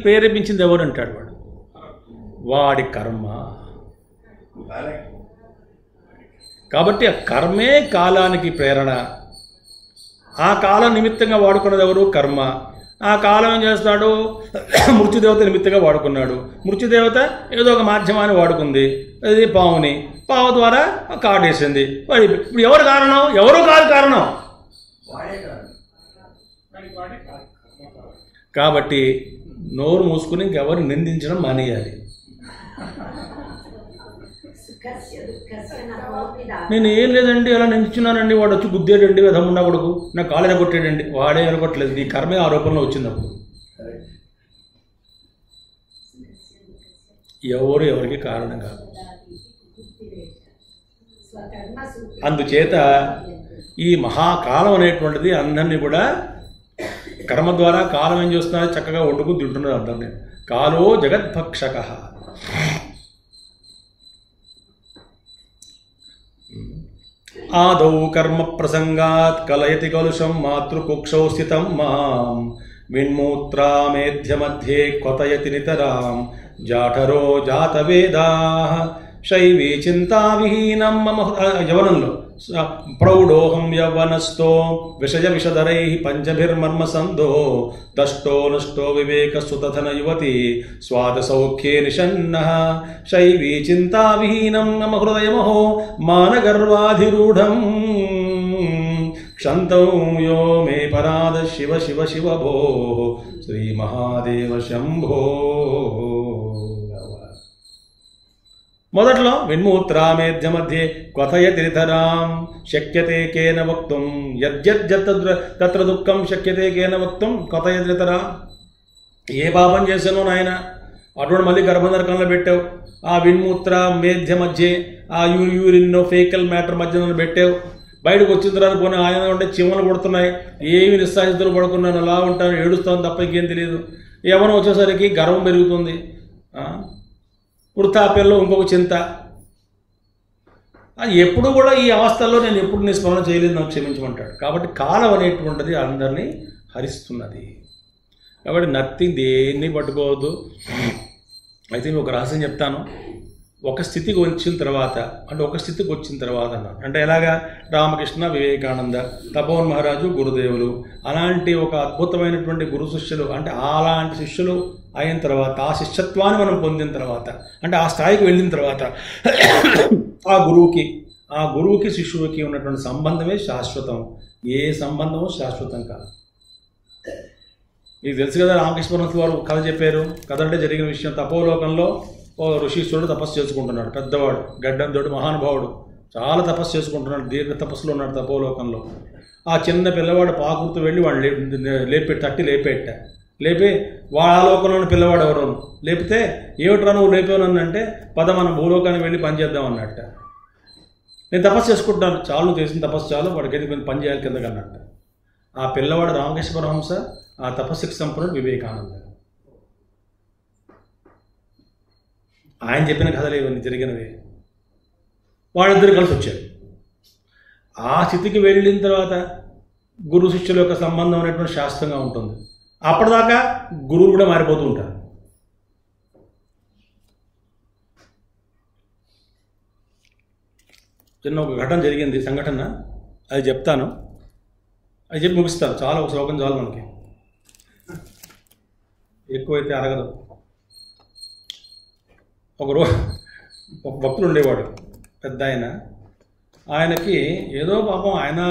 ప్రేరేపించింది ఎవరు అంటాడు వాడు. వాడి కర్మ. కాబట్టి ఆ కర్మే కాలానికి ప్రేరణ. ఆ కాలం నిమిత్తంగా వాడుకున్నది ఎవరు? కర్మ. ఆ కాలం ఏం చేస్తాడు? మృత్యుదేవత నిమిత్తంగా వాడుకున్నాడు. మృత్యుదేవత ఏదో ఒక మాధ్యమాన్ని వాడుకుంది, అది పావుని. పావు ద్వారా కాటేసింది. ఇప్పుడు ఎవరు కారణం? ఎవరు కాదు కారణం. కాబట్టి నోరు మూసుకుని ఇంకెవరు నిందించడం మానేయాలి. నేను ఏం లేదండి అలా నిందించున్నానండి, వాడు వచ్చి గుద్దేటండి విధమున్నా కొడుకు, నా కాళ్ళ కొట్టాడండి, వాడే అనుకోవట్లేదు, నీ కర్మే ఆరోపణలో వచ్చినప్పుడు. ఎవరికి కారణం కాదు. అందుచేత ఈ మహాకాలం అనేటువంటిది అందరినీ కూడా కర్మ ద్వారా కాలం ఏం చేస్తున్నారు, చక్కగా వండుకుని తింటున్నారు అందరినీ. కాలో జగద్భక్షక. ఆదౌ కర్మ ప్రసంగాత్ కలయతి కలుషం మాతృకుక్షౌ స్థితం మాం విన్మూత్రామేధ్య మధ్యే క్వతయతి నితరాం జాఠరో జాతవేదాః శైవీ చింతావిహీనం మమ. యవనంలో ప్రౌఢోహం యవ్వనస్థో విషయ విషధరై పంచభిర్మర్మసందో దష్టో నష్టో వివేకసుతధన యువతి స్వాదసౌఖ్యే నిషన్నః శైవీ చింతావిహీనం మమ హృదయమహో మానగర్వాధిరూఢం క్షంతం యో మే పరాద శివ శివ శివ భో శ్రీ మహాదేవ శంభో. మొదట్లో విన్మూత్రామేధ్య మధ్యే క్వథయతి నితరాం శక్యతే కేన వక్తుం యద్యద్యత్ర దుఃఖం శక్యతే కేన వక్తుం క్వథయతి నితరాం. ఏ పాపం చేశానో నాయన, అటువంటి మళ్ళీ గర్భనరకంలో పెట్టావు. ఆ విన్మూత్ర మేధ్య మధ్య ఆ యూరిన్ ఫేకల్ మ్యాటర్ మధ్య నన్ను పెట్టావు. బయటకు వచ్చిన తర్వాత పోనీ ఆయన ఉంటే చీమలు కొడుతున్నాయి, ఏమి నిస్సాహితులు పడుకున్నాను, అలా ఉంటాను, ఏడుస్తాను తప్ప ఇంకేం తెలియదు. ఏమైనా వచ్చేసరికి గర్వం పెరుగుతుంది, వృద్ధాప్యంలో ఇంకొక చింత. ఎప్పుడు కూడా ఈ అవస్థల్లో నేను ఎప్పుడు నిస్మరణ చేయలేదు, నాకు క్షమించమంటాడు. కాబట్టి కాలం అనేటువంటిది అందరినీ హరిస్తున్నది. కాబట్టి నథింగ్, దేన్ని పట్టుకోవద్దు. అయితే నేను ఒక రహస్యం చెప్తాను. ఒక స్థితికి వచ్చిన తర్వాత అన్నాను అంటే ఎలాగా? రామకృష్ణ, వివేకానంద, తపోవన్ మహారాజు, గురుదేవులు, అలాంటి ఒక అద్భుతమైనటువంటి గురు శిష్యులు, అంటే అలాంటి శిష్యులు అయిన తర్వాత, ఆ శిష్యత్వాన్ని మనం పొందిన తర్వాత, అంటే ఆ స్థాయికి వెళ్ళిన తర్వాత ఆ గురువుకి శిష్యుడికి ఉన్నటువంటి సంబంధమే శాశ్వతం. ఏ సంబంధమో శాశ్వతం కాదు. మీకు తెలుసు కదా, రామకృష్ణ వారు కథ చెప్పారు. కథ అంటే జరిగిన విషయం. తపోలోకంలో ఓ ఋషీశ్వరుడు తపస్సు చేసుకుంటున్నాడు. పెద్దవాడు, గడ్డంతోడు, మహానుభావుడు, చాలా తపస్సు చేసుకుంటున్నాడు. దీర్ఘ తపస్సులో ఉన్నాడు తపోలోకంలో. ఆ చిన్న పిల్లవాడు పాకుడుతూ వెళ్ళి వాడు తట్టి లేపి వాళ్ళ లోకంలో ఉన్న పిల్లవాడు ఎవరు లేపితే, ఏమిట్రా నువ్వు లేపేవనంటే, పద మనం భూలోకానికి వెళ్ళి పని చేద్దాం అన్నట్ట. నేను తపస్సు చేసుకుంటున్నాను, చాలు చేసిన తపస్సు చాలు, వాడికి కొంచెం పని చేయాలి కిందకి అన్నట్ట. ఆ పిల్లవాడు రామకృష్ణ పరమహంస, ఆ తపస్సుకి సంపన్నుడు వివేకానంద. ఆయన చెప్పిన కథలు ఇవన్నీ జరిగినవి. వాళ్ళిద్దరు కలిసి వచ్చారు. ఆ స్థితికి వెళ్ళిన తర్వాత గురు శిష్యుల యొక్క సంబంధం అనేటువంటి శాస్త్రంగా ఉంటుంది. అప్పటిదాకా గురువులు కూడా మారిపోతూ ఉంటారు. చిన్న ఒక ఘటన జరిగింది, సంఘటన, అది చెప్తాను, అది చెప్పి ముగిస్తాను. చాలా ఒక శ్లోకం చాలు మనకి, ఎక్కువైతే అరగదు. ఒక భక్తుడు ఉండేవాడు, పెద్ద ఆయనకి ఏదో పాపం ఆయన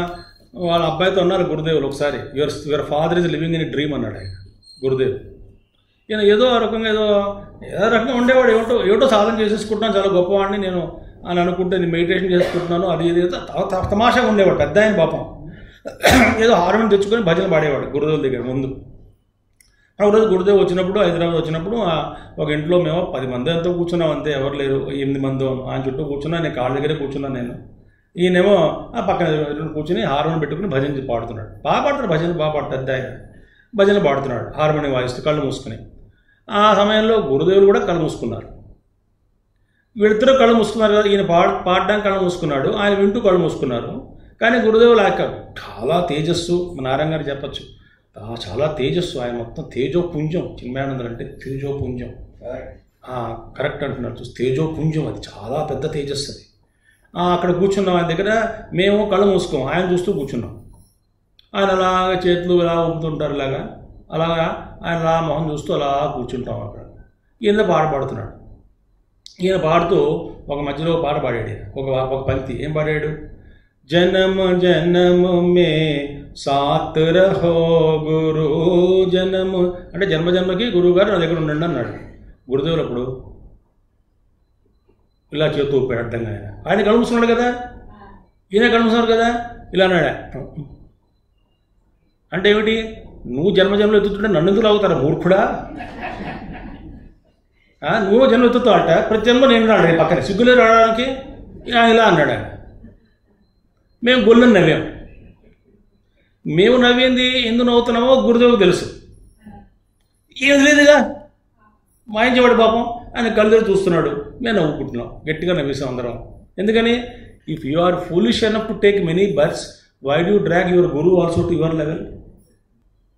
వాళ్ళ అబ్బాయితో ఉన్నారు గురుదేవులు. ఒకసారి your father is living in dream అన్నాడు ఆయన గురుదేవుడు. ఈయన ఏదో రకంగా ఏదో రకంగా ఉండేవాడు. ఏటో సాధన చేసేసుకుంటున్నాను, చాలా గొప్పవాడిని నేను అని అనుకుంటే, నేను మెడిటేషన్ చేసుకుంటున్నాను, అది ఇది తమాషాగా ఉండేవాడు పెద్ద ఆయన పాపం. ఏదో హార్మోన్ తెచ్చుకొని భజన పాడేవాడు గురుదేవుల దగ్గర ముందు. ఒకరోజు గురుదేవ్ వచ్చినప్పుడు, హైదరాబాద్ వచ్చినప్పుడు, ఒక ఇంట్లో మేము 10 మంది అంతా కూర్చున్నాం, అంతే, ఎవరు లేరు, 8 మంది ఆయన చుట్టూ కూర్చున్నా. నేను కాళ్ళ దగ్గరే కూర్చున్నాను నేను. ఈయనేమో ఆ పక్కన కూర్చుని హార్మోన్ పెట్టుకుని భజన పాడుతున్నాడు. బాగా పాడుతున్నాడు, భజన బాగా పాడుతాడు. పెద్ద ఆయన భజన పాడుతున్నాడు హార్మోనియం వాయిస్తూ కళ్ళు మూసుకుని. ఆ సమయంలో గురుదేవులు కూడా కళ్ళు మూసుకున్నారు. వీళ్ళిద్దరూ కళ్ళు మూసుకున్నారు కదా, ఈయన పాడడానికి కళ్ళు మూసుకున్నాడు, ఆయన వింటూ కళ్ళు మూసుకున్నారు. కానీ గురుదేవులు చాలా తేజస్సు, నారాయణ గారు చెప్పచ్చు, చాలా తేజస్సు ఆయన, మొత్తం తేజోపుంజం. చిన్మయానందులు అంటే తేజోపుంజం, కరెక్ట్ అంటున్నారు. చూసి తేజోపుంజం, అది చాలా పెద్ద తేజస్సు అది. అక్కడ కూర్చున్నాం ఆయన దగ్గర, మేము కళ్ళు మూసుకోం, ఆయన చూస్తూ కూర్చున్నాం. ఆయన అలాగా చేతులు ఇలా ఊపుతుంటారు, అలాగా ఆయన అలా మొహం చూస్తూ అలా కూర్చుంటాం అక్కడ. ఈయన పాడుతున్నాడు. ఈయన పాడుతూ ఒక మధ్యలో పాట పాడాడు. ఒక పంక్తి ఏం పాడాడు? జనమ జనమ మే సాత్ రహో గురు జనము, అంటే జన్మ జన్మకి గురువు గారు నా దగ్గర ఉండండి అన్నాడు గురుదేవులు. అప్పుడు ఇలా చేతూ ఊపాడు అడ్డంగా. ఆయన కళ్ళు మూసుకున్నాడు కదా, ఈయన కళ్ళు మూసుకున్నాడు కదా, ఇలా అన్నాడు. అంటే ఏమిటి? నువ్వు జన్మజన్మలు ఎత్తుతుంటే నన్ను ఎందుకు లాగుతారా మూర్ఖుడా? నువ్వు జన్మ ఎత్తుతావు అంట, ప్రతి జన్మ నేను రాడు పక్కన, సిగ్గులే రావడానికి ఇలా అన్నాడు ఆయన. మేము గొల్లని నవ్వాం. మేము నవ్వింది ఎందుకు నవ్వుతున్నామో గురుదేవుకు తెలుసు. ఏది లేదుగా వాయించేవాడు పాపం. ఆయన కళ్ళు చూస్తున్నాడు, మేము నవ్వుకుంటున్నాం, గట్టిగా నవ్వేసాం అందరం. ఎందుకని? If you are foolish enough to take many births, why do drag your guru also to your level?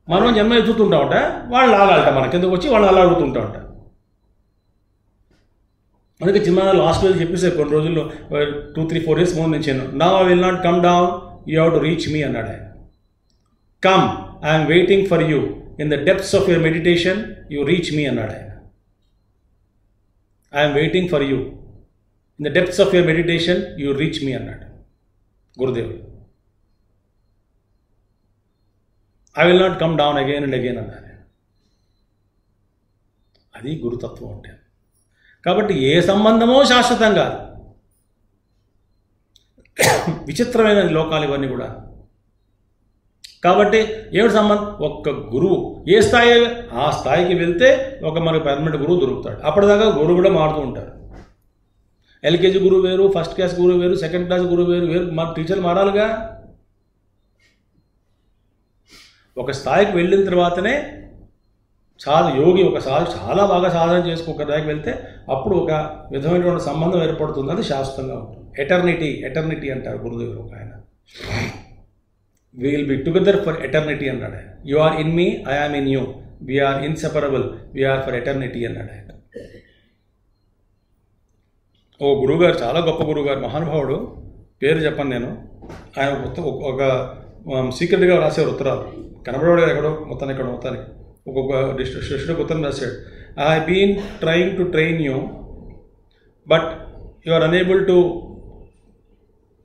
మనం జన్మ ఎత్తుతుంటామంట, వాళ్ళు లాగాలట మన కిందకు వచ్చి, వాళ్ళు అలా అడుగుతుంటామంట. అందుకే చిన్న లాస్ట్ రోజు చెప్పేసి కొన్ని రోజుల్లో 2-3-4 years ముందు నుంచి, now I will not come down, you have to reach me అన్నాడు ఆయన. Come, I'm waiting for you in the depths of your meditation, you reach me అన్నాడు ఆయన. I'm waiting for you in the depths of your meditation, you reach me అన్నాడు గురుదేవుడు. I will not come down again and again అన్నాడు. అది గురుతత్వం అంటే. కాబట్టి ఏ సంబంధమో శాశ్వతం కాదు. విచిత్రమైన లోకాలు ఇవన్నీ కూడా. కాబట్టి ఏమిటి సంబంధం? ఒక్క గురువు ఏ స్థాయి, ఆ స్థాయికి వెళ్తే ఒక మనకు పర్మనెంట్ గురువు దొరుకుతాడు. అప్పటిదాకా గురువు కూడా మారుతూ ఉంటారు. ఎల్కేజీ గురువు వేరు, ఫస్ట్ క్లాస్ గురువు వేరు, సెకండ్ క్లాస్ గురువు వేరు వేరు, మన టీచర్లు మారాలిగా. ఒక స్థాయికి వెళ్ళిన తర్వాతనే యోగి చాలా బాగా సాధన చేసుకుని దానికి వెళ్తే అప్పుడు ఒక విధమైనటువంటి సంబంధం ఏర్పడుతుంది. అది శాశ్వతంగా ఉంటుంది. ఎటర్నిటీ అంటారు గురుదేవులు ఒక ఆయన. We will be together for eternity అన్నాడు ఆయన. You are in me, I am in you, we're inseparable, we're for eternity అన్నాడు ఆయన. ఓ గురువుగారు, చాలా గొప్ప గురువుగారు, మహానుభావుడు, పేరు చెప్పను నేను. ఆయన ఒక సీక్రెట్గా రాసేవారు ఉత్తరాలు, కనబడేవాడు ఎక్కడో మొత్తానికి ఒక్కొక్క శిష్యుడికి ఉత్తరం రాశాడు. I been trying to train you, but you are unable to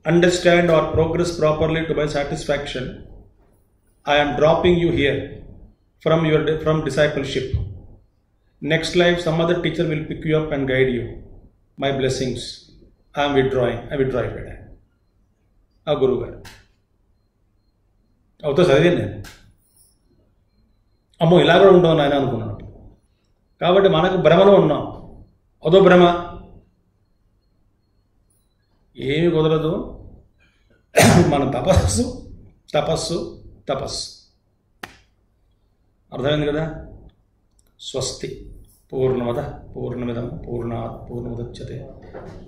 understand or progress properly to my satisfaction. I am dropping you here from discipleship. Next life some other teacher will pick you up and guide you. My blessings. I am withdrawing. I withdraw it. ఆ గురువు గారు అవుతా చదివాను నేను. అమ్మో ఇలా కూడా ఉండవు నాయన అనుకున్నాను. కాబట్టి మనకు భ్రమలో ఉన్నాం. అదో భ్రమ, ఏమి కుదరదు. మన తపస్సు తపస్సు. అర్థమైంది కదా? స్వస్తి. పూర్ణమద పూర్ణమిదం పూర్ణాత్ పూర్ణముదచ్యతే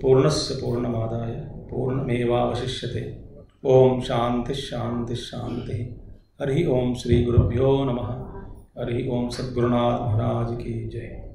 పూర్ణస్య పూర్ణమాదాయ పూర్ణమేవావశిష్యతే. ఓం శాంతి శాంతి శాంతి. హరి ఓం శ్రీ గురుభ్యో నమః. హరి ఓం సద్గురునాథ్ మహారాజ్ की जय.